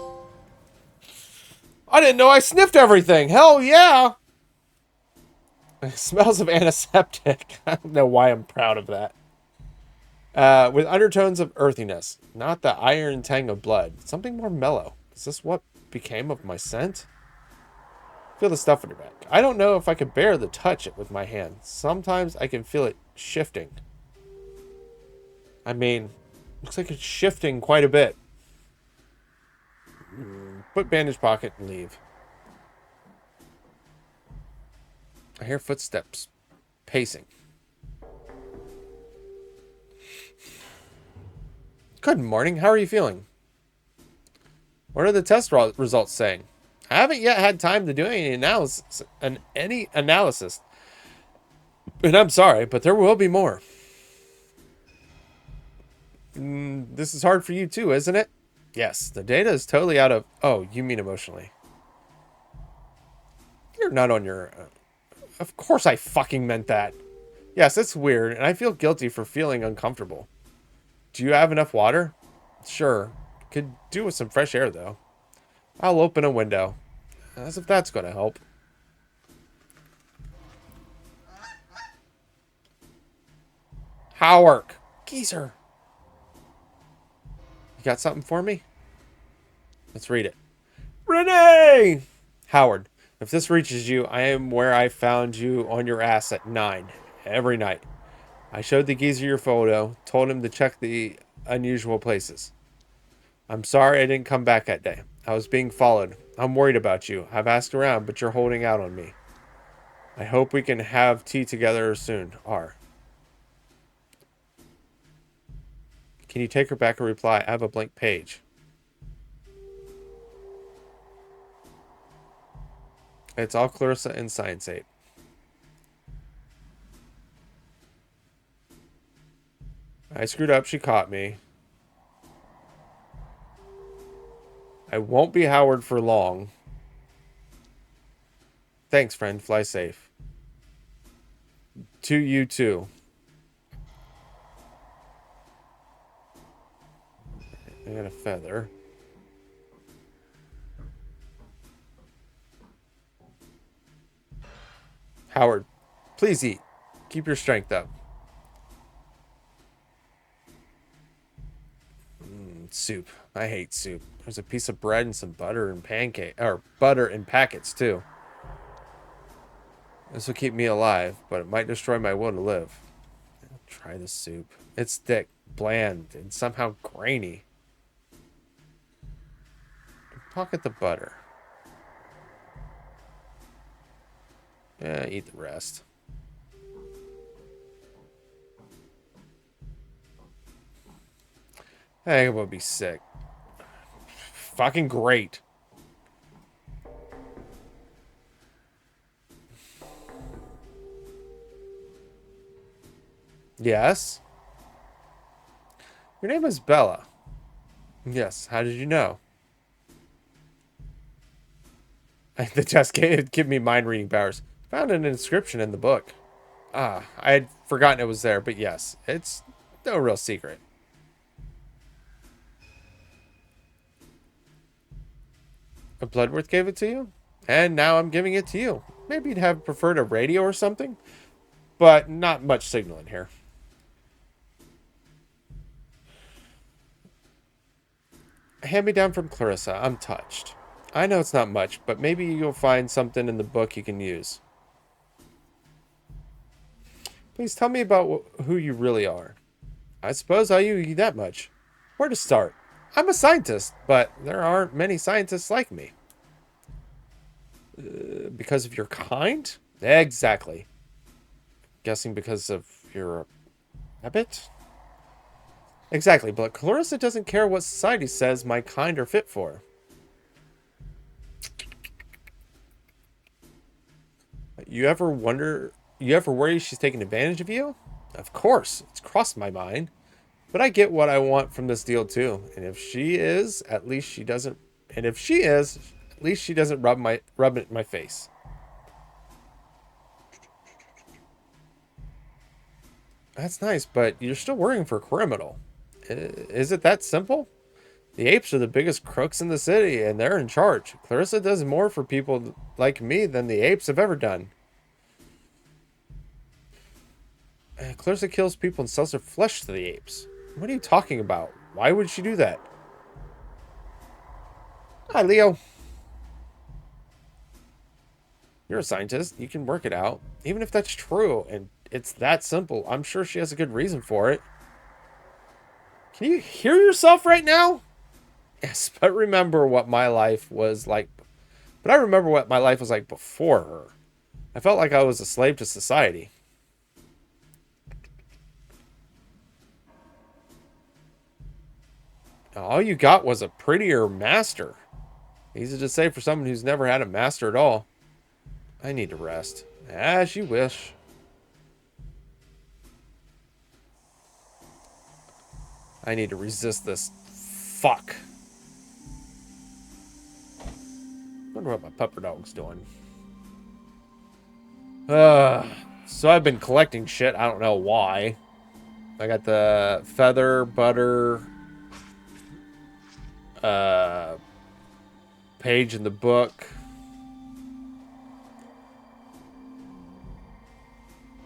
S1: I didn't know I sniffed everything. Hell yeah. It smells of antiseptic. I don't know why I'm proud of that. With undertones of earthiness. Not the iron tang of blood. Something more mellow. Is this what became of my scent? Feel the stuff in your back. I don't know if I could bear to touch it with my hand. Sometimes I can feel it shifting. I mean, looks like it's shifting quite a bit. Put bandage pocket and leave. I hear footsteps. Pacing. Good morning. How are you feeling? What are the test results saying? I haven't yet had time to do any analysis. And I'm sorry, but there will be more. This is hard for you too, isn't it? Yes, the data is totally out of... Oh, you mean emotionally. You're not on your... Of course I fucking meant that. Yes, it's weird, and I feel guilty for feeling uncomfortable. Do you have enough water? Sure. Could do with some fresh air, though. I'll open a window. As if that's going to help. Howard. Geezer. You got something for me? Let's read it. Renee! Howard, if this reaches you, I am where I found you on your ass at 9 every night. I showed the geezer your photo, told him to check the unusual places. I'm sorry I didn't come back that day. I was being followed. I'm worried about you. I've asked around, but you're holding out on me. I hope we can have tea together soon. R. Can you take her back a reply? I have a blank page. It's all Clarissa and Science 8. I screwed up. She caught me. I won't be Howard for long. Thanks, friend. Fly safe. To you, too. I got a feather. Howard, please eat. Keep your strength up. Soup. I hate soup. There's a piece of bread and some butter and pancake, or butter in packets too. This will keep me alive, but it might destroy my will to live. I'll try the soup. It's thick, bland, and somehow grainy. Pocket the butter. Yeah, eat the rest. I think I'm gonna be sick. Fucking great. Yes? Your name is Bella. Yes, how did you know? The test give me mind reading powers. Found an inscription in the book. Ah, I had forgotten it was there, but yes, it's no real secret. A Bloodworth gave it to you? And now I'm giving it to you. Maybe you'd have preferred a radio or something? But not much signal in here. Hand me down from Clarissa. I'm touched. I know it's not much, but maybe you'll find something in the book you can use. Please tell me about who you really are. I suppose I owe you that much. Where to start? I'm a scientist, but there aren't many scientists like me. Because of your kind? Exactly. Guessing because of your habit? Exactly, but Clarissa doesn't care what society says my kind are fit for. You ever worry she's taking advantage of you? Of course, it's crossed my mind. But I get what I want from this deal too. And if she is, at least she doesn't rub it in my face. That's nice, but you're still working for a criminal. Is it that simple? The apes are the biggest crooks in the city, and they're in charge. Clarissa does more for people like me than the apes have ever done. Clarissa kills people and sells her flesh to the apes. What are you talking about? Why would she do that? Hi, Leo. You're a scientist. You can work it out. Even if that's true, and it's that simple, I'm sure she has a good reason for it. Can you hear yourself right now? Yes, but remember what my life was like. But I remember what my life was like before her. I felt like I was a slave to society. All you got was a prettier master. Easy to say for someone who's never had a master at all. I need to rest. As you wish. I need to resist this. Fuck. Wonder what my pupper dog's doing. So I've been collecting shit. I don't know why. I got the feather, butter, page in the book.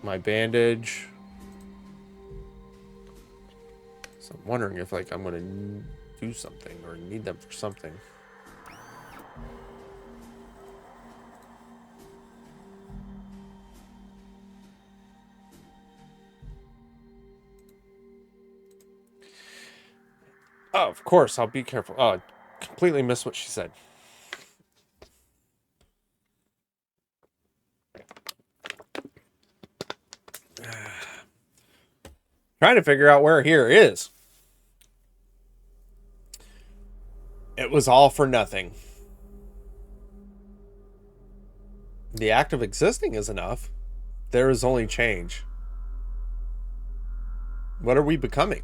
S1: My bandage. So I'm wondering if like I'm gonna do something or need them for something. Oh, of course, I'll be careful. Oh, I completely missed what she said. Trying to figure out where here is. It was all for nothing. The act of existing is enough. There is only change. What are we becoming?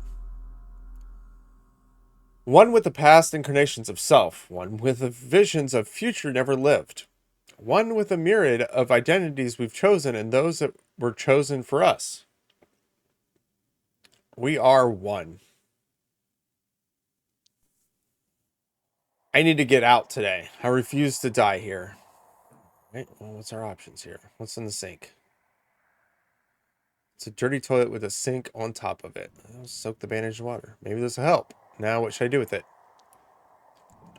S1: One with the past incarnations of self, one with the visions of future never lived, one with a myriad of identities we've chosen and those that were chosen for us. We are one. I need to get out today. I refuse to die here. Right, well, what's our options here? What's in the sink? It's a dirty toilet with a sink on top of it. I'll soak the bandage in water. Maybe this will help. Now, what should I do with it?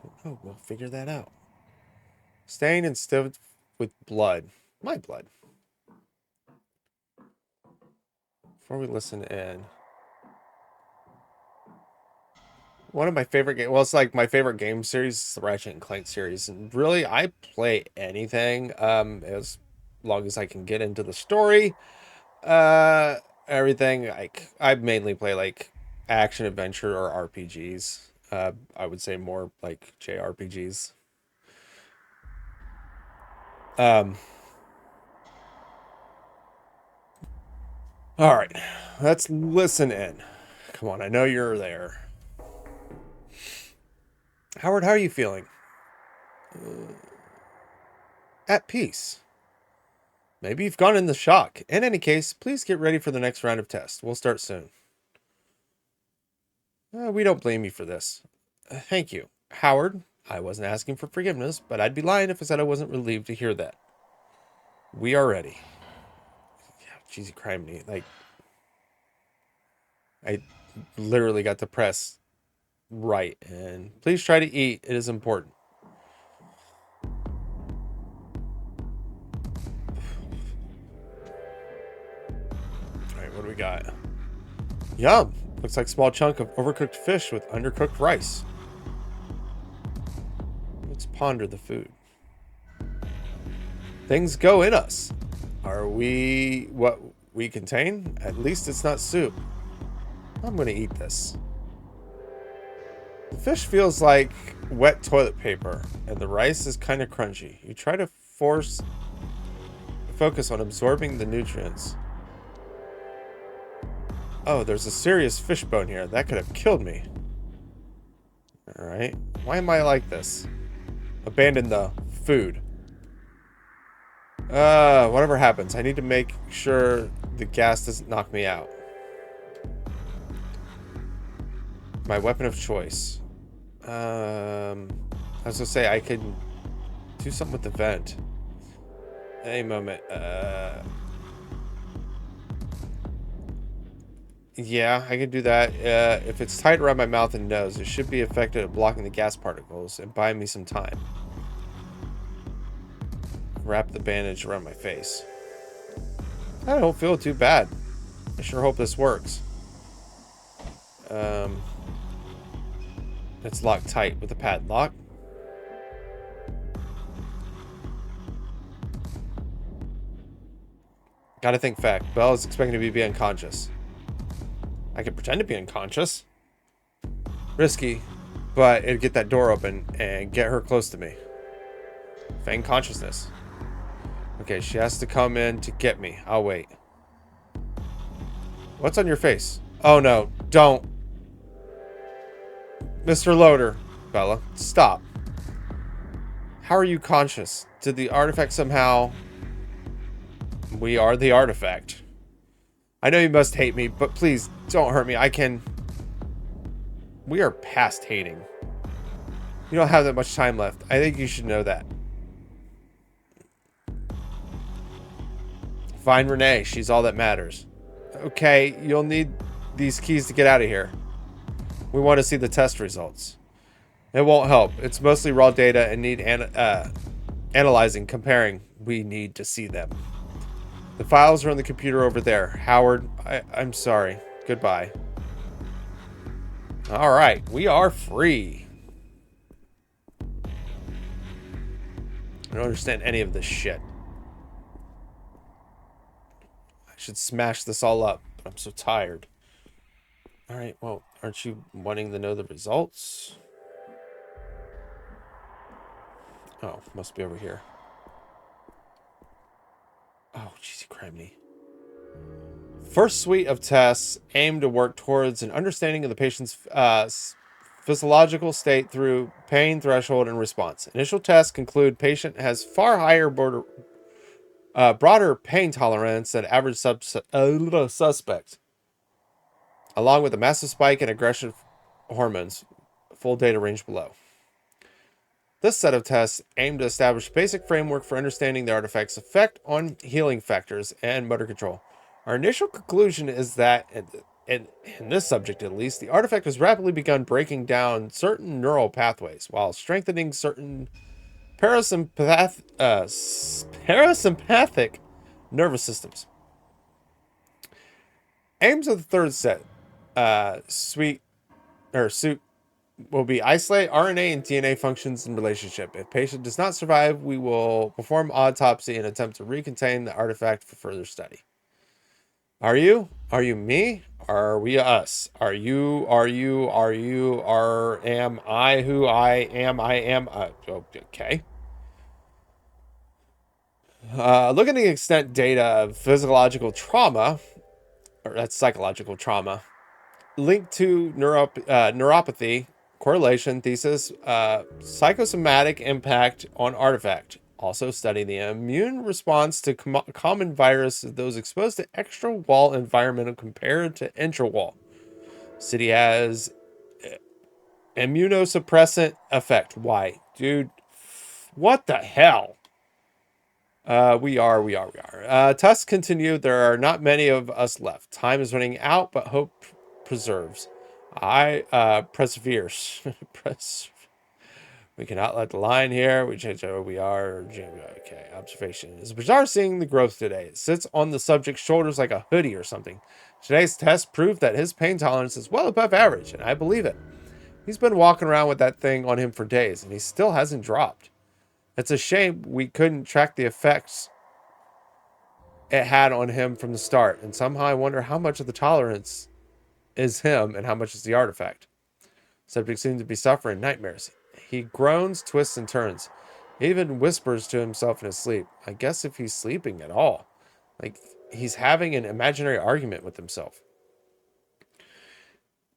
S1: Don't know. We'll figure that out. Stained and stiff with blood. My blood. Before we listen in. One of my favorite games. Well, it's like my favorite game series is the Ratchet and Clank series. And really, I play anything as long as I can get into the story. Everything. Like, I mainly play like action adventure or RPGs. I would say more like JRPGs. All right, let's listen in. Come on, I know you're there. Howard, how are you feeling? At peace. Maybe you've gone into shock. In any case, please get ready for the next round of tests. We'll start soon. We don't blame you for this. Thank you. Howard, I wasn't asking for forgiveness, but I'd be lying if I said I wasn't relieved to hear that. We are ready. Yeah, cheesy crime me. Like, I literally got to press right. And please try to eat. It is important. Alright, what do we got? Yum! Looks like a small chunk of overcooked fish with undercooked rice. Let's ponder the food. Things go in us. Are we what we contain? At least it's not soup. I'm gonna eat this. The fish feels like wet toilet paper, and the rice is kind of crunchy. You try to focus on absorbing the nutrients. Oh, there's a serious fish bone here. That could have killed me. Alright. Why am I like this? Abandon the food. Whatever happens, I need to make sure the gas doesn't knock me out. My weapon of choice. I was gonna say I could do something with the vent. Any moment. Yeah, I can do that. If it's tight around my mouth and nose, it should be effective at blocking the gas particles and buying me some time. Wrap the bandage around my face. I don't feel too bad. I sure hope this works. It's locked tight with a padlock. Gotta think fact. Belle is expecting to be unconscious. I could pretend to be unconscious. Risky, but it'd get that door open and get her close to me. Feign consciousness. Okay, she has to come in to get me. I'll wait. What's on your face? Oh no, don't. Mr. Loader. Bella, stop. How are you conscious? Did the artifact somehow... We are the artifact. I know you must hate me, but please don't hurt me. I can... We are past hating. You don't have that much time left. I think you should know that. Find Renee. She's all that matters. Okay, you'll need these keys to get out of here. We want to see the test results. It won't help. It's mostly raw data and need analyzing, comparing. We need to see them. The files are on the computer over there. Howard, I'm sorry. Goodbye. All right, we are free. I don't understand any of this shit. I should smash this all up, but I'm so tired. All right, well, aren't you wanting to know the results? Oh, must be over here. Oh, jeez, criminy. First suite of tests aim to work towards an understanding of the patient's physiological state through pain threshold and response. Initial tests conclude patient has far higher broader pain tolerance than average suspect, along with a massive spike in aggression hormones. Full data range below. This set of tests aim to establish basic framework for understanding the artifact's effect on healing factors and motor control. Our initial conclusion is that, in this subject at least, the artifact has rapidly begun breaking down certain neural pathways while strengthening certain parasympathetic nervous systems. Aims of the third set, suit will be isolate RNA and DNA functions in relationship. If patient does not survive, we will perform autopsy and attempt to recontain the artifact for further study. Are you? Are you me? Are we us? Are am I who I am? Okay. Look at the extent data of physiological trauma, or that's psychological trauma, linked to neuropathy, correlation, thesis, psychosomatic impact on artifact. Also study the immune response to common virus of those exposed to extra-wall environment compared to intra-wall. City has immunosuppressant effect. Why? Dude, what the hell? We are. Tests continue. There are not many of us left. Time is running out, but hope preserves. I perseveres. We cannot let the line here. We change over. We are. Okay. Observation. It's bizarre seeing the growth today. It sits on the subject's shoulders like a hoodie or something. Today's test proved that his pain tolerance is well above average, and I believe it. He's been walking around with that thing on him for days, and he still hasn't dropped. It's a shame we couldn't track the effects it had on him from the start, and somehow I wonder how much of the tolerance is him and how much is the artifact. Subject seems to be suffering nightmares. He groans, twists, and turns. He even whispers to himself in his sleep. I guess if he's sleeping at all. Like he's having an imaginary argument with himself.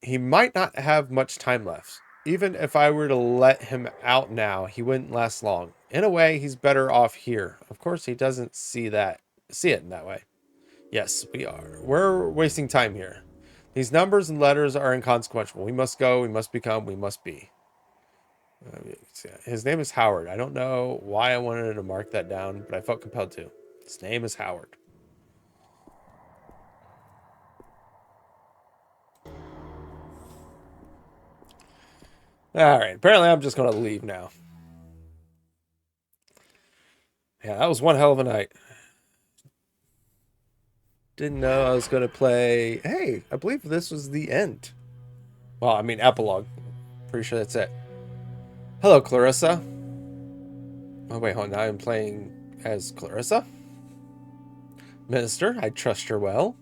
S1: He might not have much time left. Even if I were to let him out now, he wouldn't last long. In a way, he's better off here. Of course, he doesn't see it in that way. Yes, we are. We're wasting time here. These numbers and letters are inconsequential. We must go, we must become, we must be. His name is Howard. I don't know why I wanted to mark that down, but I felt compelled to. His name is Howard. All right. Apparently, I'm just going to leave now. Yeah, that was one hell of a night. Didn't know I was going to play. Hey, I believe this was the end. Well, I mean, epilogue. Pretty sure that's it. Hello, Clarissa. Oh, wait, hold on. Now I'm playing as Clarissa. Minister, I trust you're well.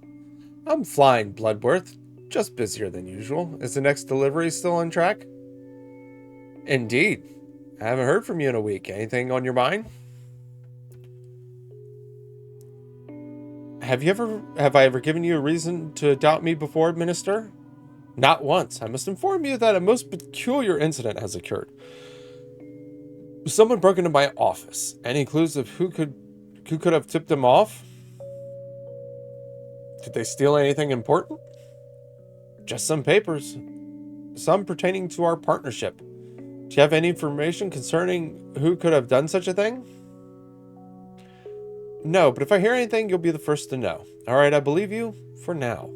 S1: I'm flying, Bloodworth. Just busier than usual. Is the next delivery still on track? Indeed. I haven't heard from you in a week. Anything on your mind? Have I ever given you a reason to doubt me before, Minister? Not once. I must inform you that a most peculiar incident has occurred. Someone broke into my office. Any clues of who could have tipped them off? Did they steal anything important? Just some papers. Some pertaining to our partnership. Do you have any information concerning who could have done such a thing? No, but if I hear anything, you'll be the first to know. All right, I believe you for now.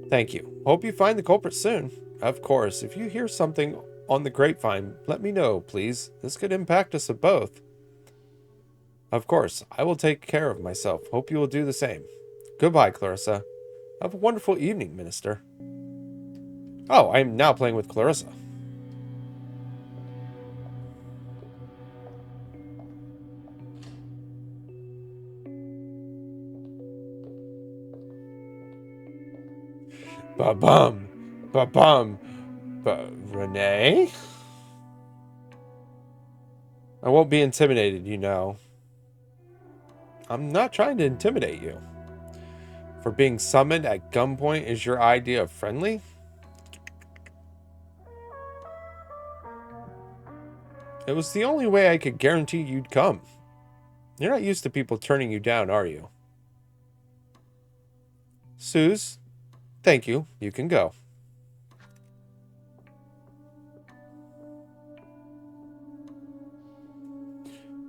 S1: Thank you. Hope you find the culprit soon. Of course, if you hear something on the grapevine, let me know, please. This could impact us both. Of course, I will take care of myself. Hope you will do the same. Goodbye, Clarissa. Have a wonderful evening, Minister. Oh, I am now playing with Clarissa. Ba-bum. Ba-bum. Renee? I won't be intimidated, you know. I'm not trying to intimidate you. For being summoned at gunpoint is your idea of friendly? It was the only way I could guarantee you'd come. You're not used to people turning you down, are you? Suze, thank you. You can go.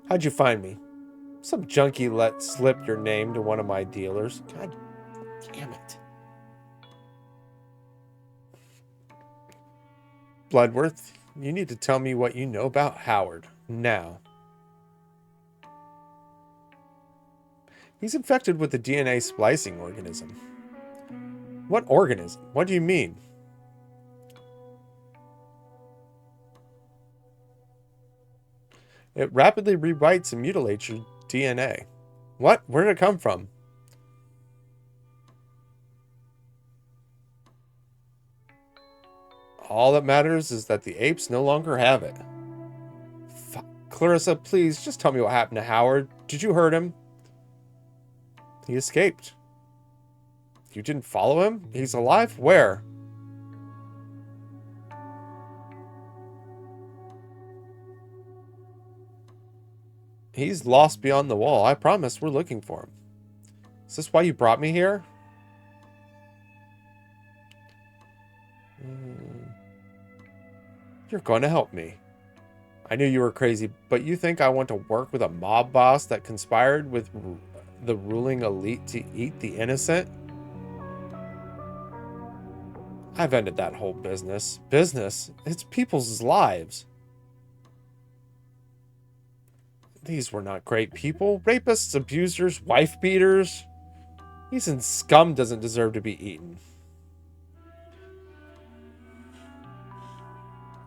S1: How'd you find me? Some junkie let slip your name to one of my dealers. God damn it. Bloodworth, you need to tell me what you know about Howard. Now. He's infected with the DNA splicing organism. What organism? What do you mean? It rapidly rewrites and mutilates your DNA. What? Where did it come from? All that matters is that the apes no longer have it. Clarissa, please, just tell me what happened to Howard. Did you hurt him? He escaped. You didn't follow him? He's alive? Where? He's lost beyond the wall. I promise we're looking for him. Is this why you brought me here? You're going to help me. I knew you were crazy, but you think I want to work with a mob boss that conspired with the ruling elite to eat the innocent? I've ended that whole business. Business? It's people's lives. These were not great people. Rapists, abusers, wife beaters. Even scum doesn't deserve to be eaten.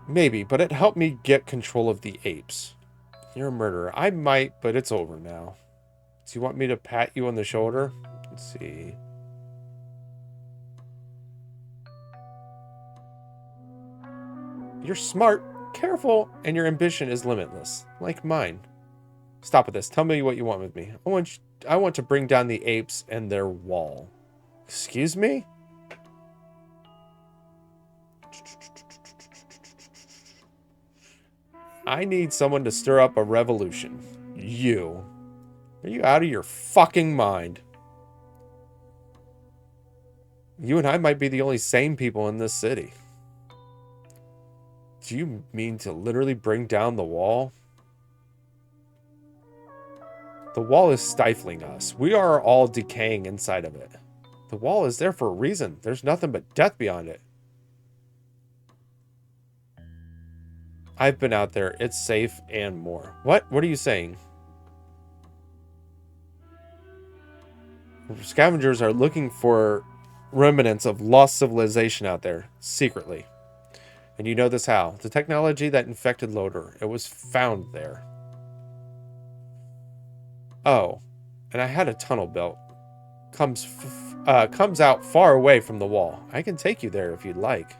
S1: Maybe, but it helped me get control of the apes. You're a murderer. I might, but it's over now. Do you want me to pat you on the shoulder? Let's see. You're smart, careful, and your ambition is limitless, like mine. Stop with this. Tell me what you want with me. I want to bring down the apes and their wall. Excuse me? I need someone to stir up a revolution. You. Are you out of your fucking mind? You and I might be the only sane people in this city. Do you mean to literally bring down the wall? The wall is stifling us. We are all decaying inside of it. The wall is there for a reason. There's nothing but death beyond it. I've been out there. It's safe and more. What? What are you saying? Scavengers are looking for remnants of lost civilization out there, secretly. And you know this how? The technology that infected Loader. It was found there. Oh, and I had a tunnel built. Comes out far away from the wall. I can take you there if you'd like.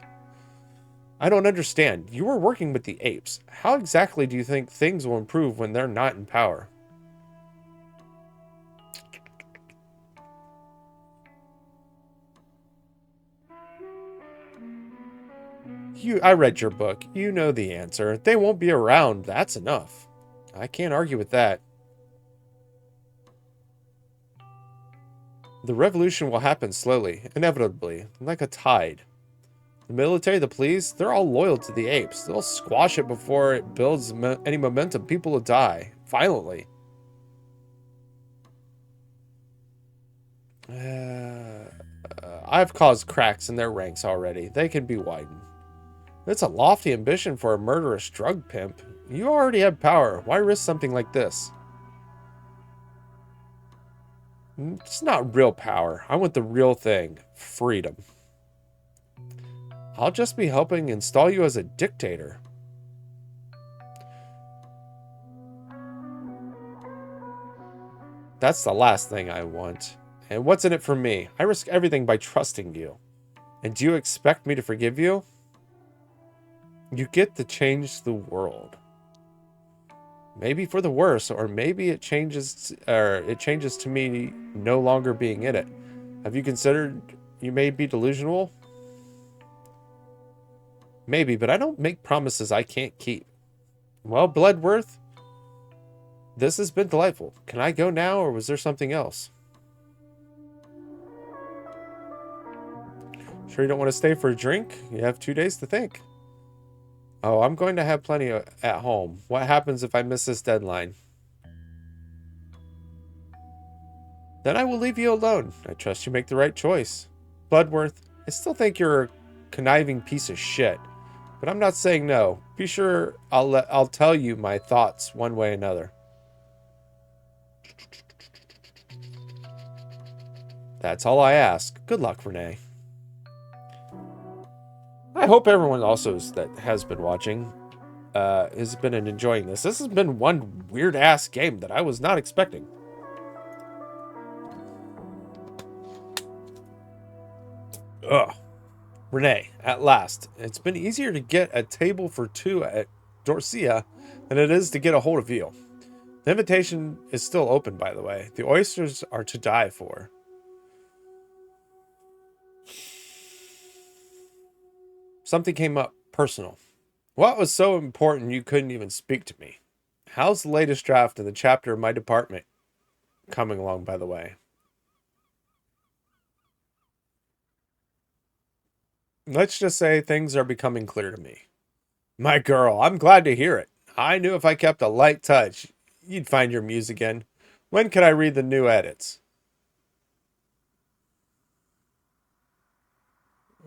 S1: I don't understand. You were working with the apes. How exactly do you think things will improve when they're not in power? I read your book. You know the answer. They won't be around. That's enough. I can't argue with that. The revolution will happen slowly, inevitably, like a tide. The military, the police, they're all loyal to the apes. They'll squash it before it builds any momentum. People will die, violently. I've caused cracks in their ranks already. They can be widened. It's a lofty ambition for a murderous drug pimp. You already have power. Why risk something like this? It's not real power. I want the real thing. Freedom. I'll just be helping install you as a dictator. That's the last thing I want. And what's in it for me? I risk everything by trusting you. And do you expect me to forgive you? You get to change the world. Maybe for the worse, or maybe it changes to me no longer being in it. Have you considered you may be delusional? Maybe, but I don't make promises I can't keep. Well, Bloodworth, this has been delightful. Can I go now, or was there something else? Sure you don't want to stay for a drink? You have 2 days to think. Oh, I'm going to have plenty at home. What happens if I miss this deadline? Then I will leave you alone. I trust you make the right choice. Bloodworth, I still think you're a conniving piece of shit, but I'm not saying no. Be sure I'll tell you my thoughts one way or another. That's all I ask. Good luck, Renee. I hope everyone also that has been watching has been enjoying this. This has been one weird ass game that I was not expecting. Ugh. Renee, at last. It's been easier to get a table for two at Dorsia than it is to get a hold of you. The invitation is still open, by the way. The oysters are to die for. Something came up personal. What was so important you couldn't even speak to me? How's the latest draft in the chapter of my department coming along, by the way? Let's just say things are becoming clear to me. My girl, I'm glad to hear it. I knew if I kept a light touch, you'd find your muse again. When could I read the new edits?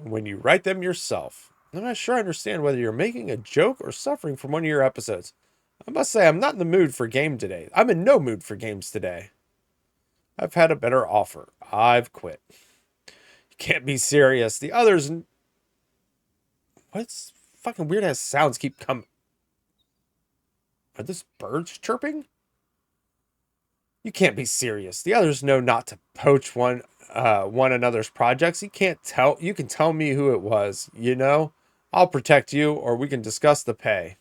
S1: When you write them yourself. I'm not sure I understand whether you're making a joke or suffering from one of your episodes. I must say, I'm not in the mood for game today. I'm in no mood for games today. I've had a better offer. I've quit. You can't be serious. The others... What's fucking weird ass sounds keep coming? Are those birds chirping? You can't be serious. The others know not to poach one another's projects. You can't tell. You can tell me who it was. You know, I'll protect you, or we can discuss the pay.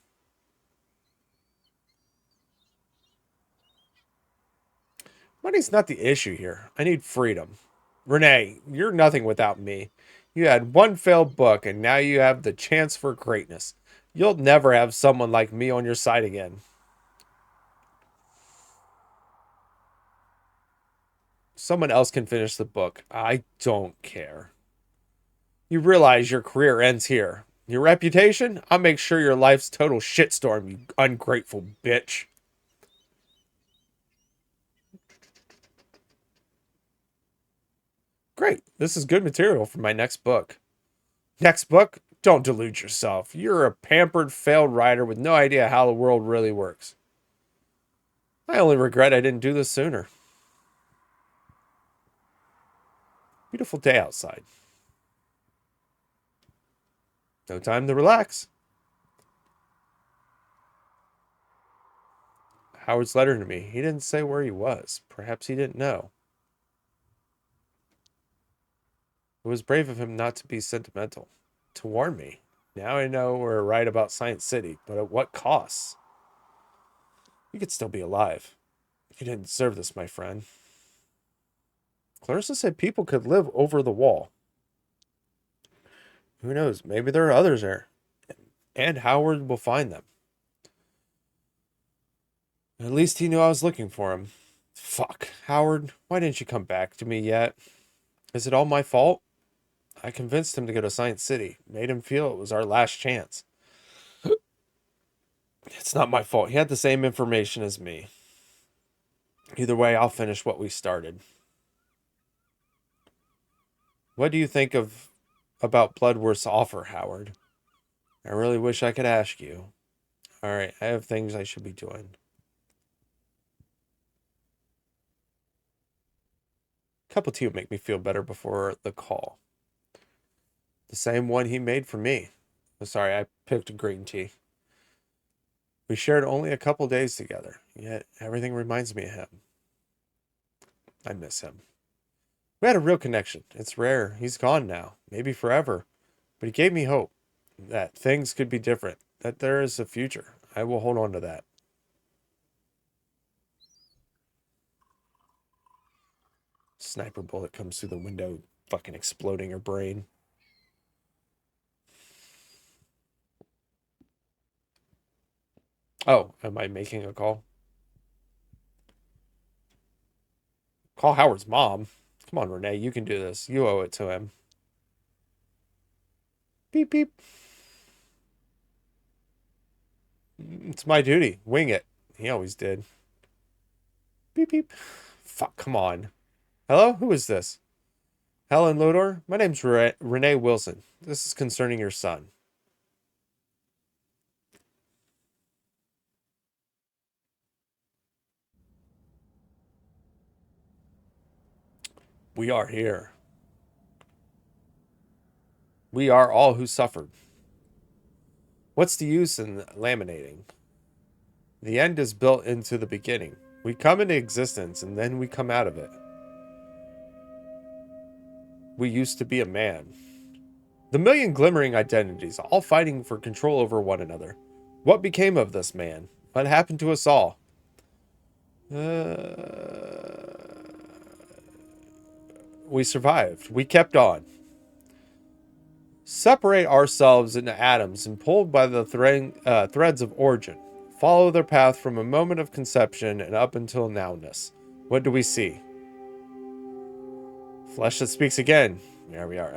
S1: Money's not the issue here. I need freedom. Renee, you're nothing without me. You had one failed book, and now you have the chance for greatness. You'll never have someone like me on your side again. Someone else can finish the book. I don't care. You realize your career ends here. Your reputation? I'll make sure your life's total shitstorm, you ungrateful bitch. Great. This is good material for my next book. Next book? Don't delude yourself. You're a pampered, failed writer with no idea how the world really works. I only regret I didn't do this sooner. Beautiful day outside. No time to relax. Howard's letter to me. He didn't say where he was. Perhaps he didn't know. It was brave of him not to be sentimental. To warn me. Now I know we're right about Science City, but at what cost? You could still be alive. You didn't deserve this, my friend. Clarissa said people could live over the wall. Who knows? Maybe there are others there. And Howard will find them. At least he knew I was looking for him. Fuck. Howard, why didn't you come back to me yet? Is it all my fault? I convinced him to go to Science City. Made him feel it was our last chance. It's not my fault. He had the same information as me. Either way, I'll finish what we started. What do you think about Bloodworth's offer, Howard? I really wish I could ask you. All right, I have things I should be doing. Cup of tea would make me feel better before the call. The same one he made for me. Sorry, I picked green tea. We shared only a couple days together, yet everything reminds me of him. I miss him. We had a real connection. It's rare. He's gone now, maybe forever. But he gave me hope that things could be different, that there is a future. I will hold on to that. Sniper bullet comes through the window, fucking exploding her brain. Oh, am I making a call? Call Howard's mom. Come on, Renee, you can do this. You owe it to him. Beep, beep. It's my duty. Wing it. He always did. Beep, beep. Fuck, come on. Hello? Who is this? Helen Lodor? My name's Renee Wilson. This is concerning your son. We are here. We are all who suffered. What's the use in laminating? The end is built into the beginning. We come into existence and then we come out of it. We used to be a man. The million glimmering identities, all fighting for control over one another. What became of this man? What happened to us all? We survived. We kept on. Separate ourselves into atoms and pulled by the threads of origin. Follow their path from a moment of conception and up until nowness. What do we see? Flesh that speaks again. There we are.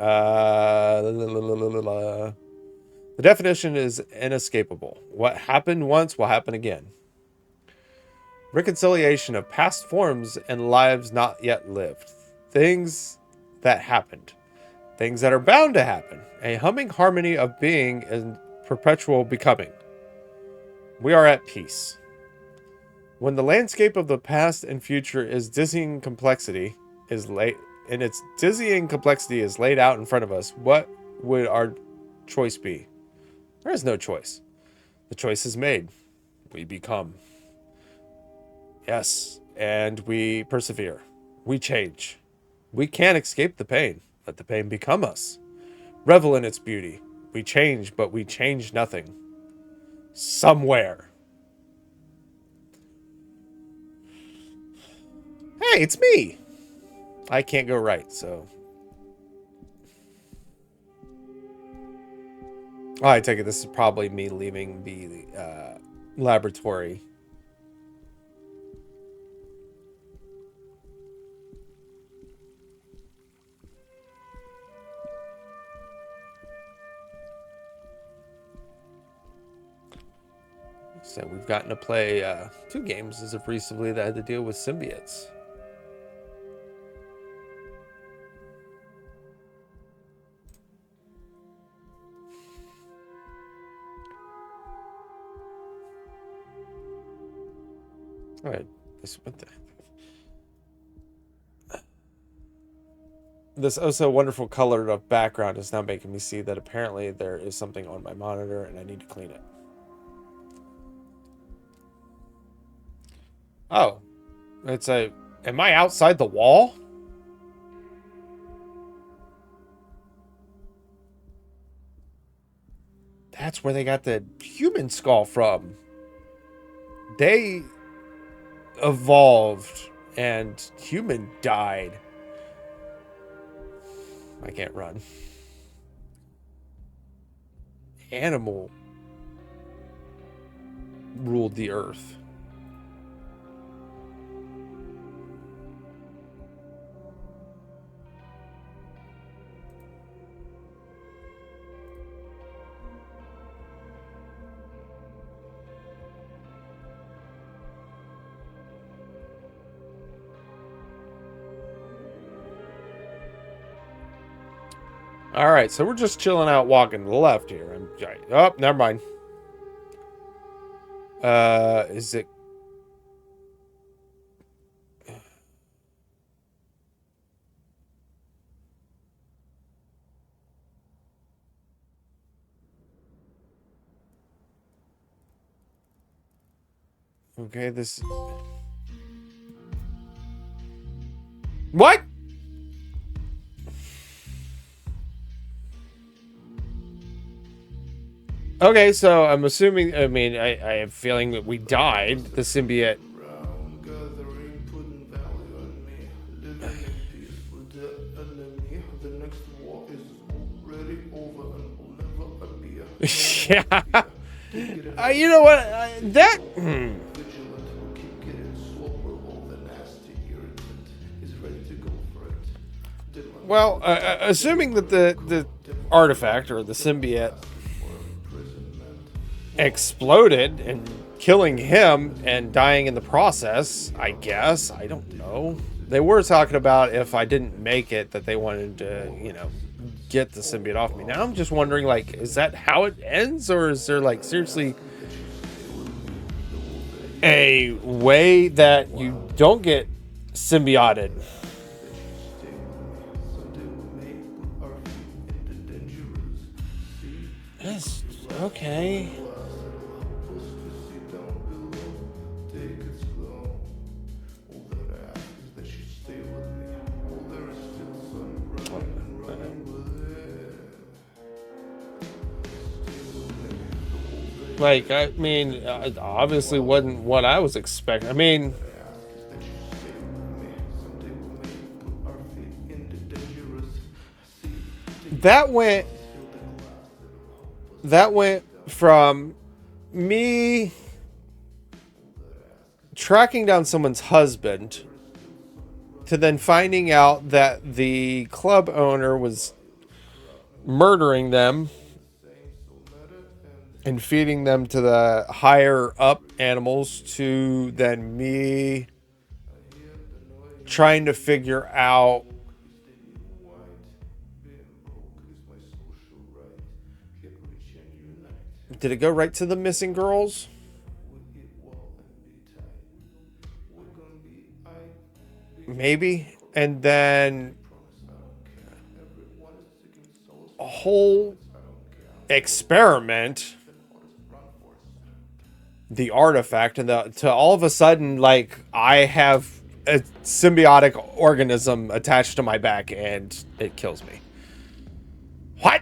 S1: The definition is inescapable. What happened once will happen again. Reconciliation of past forms and lives not yet lived. Things that happened. Things that are bound to happen. A humming harmony of being and perpetual becoming. We are at peace. When the landscape of the past and future is dizzying complexity is laid out in front of us, what would our choice be? There is no choice. The choice is made. We become. Yes, and we persevere. We change. We can't escape the pain. Let the pain become us. Revel in its beauty. We change, but we change nothing. Somewhere. Hey, it's me! I can't go right, so... Oh, I take it this is probably me leaving the laboratory. So we've gotten to play 2 games as of recently that had to deal with symbiotes. All right, this oh so wonderful colored up background is now making me see that apparently there is something on my monitor and I need to clean it. Oh, it's a... Am I outside the wall? That's where they got the human skull from. They evolved and human died. I can't run. Animal ruled the earth. All right, so we're just chilling out, walking to the left here. Oh, never mind. Is it? Okay, this. What? Okay, so I'm assuming, I mean, I have a feeling that we died, the symbiote. Yeah. You know what? That. Well, assuming that the artifact or the symbiote exploded and killing him and dying in the process, I guess. I don't know. They were talking about if I didn't make it that they wanted to, you know, get the symbiote off me. Now I'm just wondering, like, is that how it ends, or is there, like, seriously a way that you don't get symbioted? Yes, okay. Like, I mean, it obviously wasn't what I was expecting. I mean, that went from me tracking down someone's husband to then finding out that the club owner was murdering them and feeding them to the higher up animals, to then me trying to figure out did it go right to the missing girls? Maybe. And then a whole experiment, the artifact, and to all of a sudden, like, I have a symbiotic organism attached to my back and it kills me. What?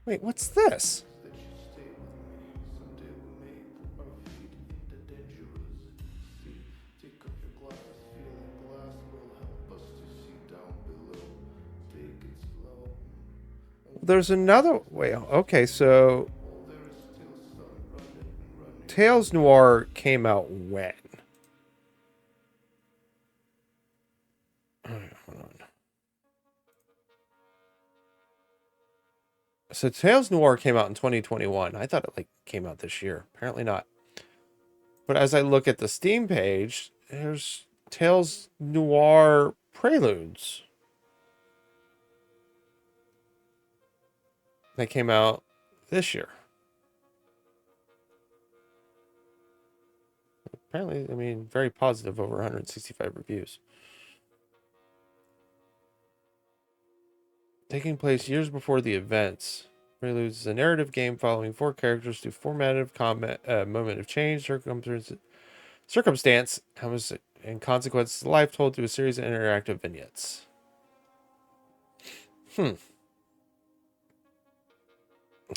S1: Wait, what's this? There's another way. Okay, so Tales Noir came out when? Hold on. So Tales Noir came out in 2021. I thought it like came out this year. Apparently not. But as I look at the Steam page, there's Tales Noir Preludes. They came out this year. Apparently, I mean, very positive, over 165 reviews. Taking place years before the events. Preludes is a narrative game following four characters through formative combat, moment of change, circumstance, and consequences of life told through a series of interactive vignettes.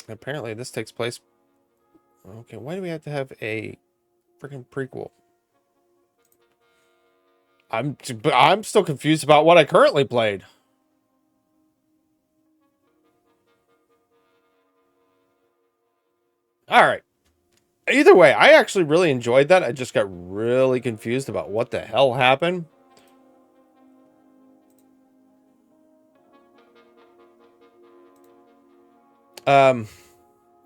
S1: Apparently, this takes place. Okay, why do we have to have a freaking prequel? I'm still confused about what I currently played. All right. Either way, I actually really enjoyed that. I just got really confused about what the hell happened.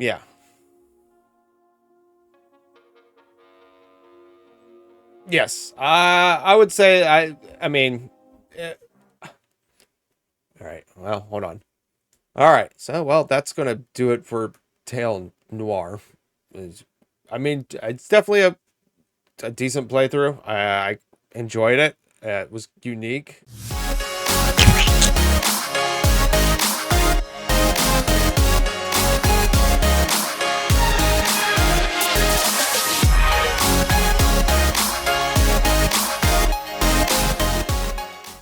S1: Yeah. Yes. I would say I mean all right. Well, hold on. All right. So, well, that's going to do it for Tale Noir. I mean, it's definitely a decent playthrough. I enjoyed it. It was unique.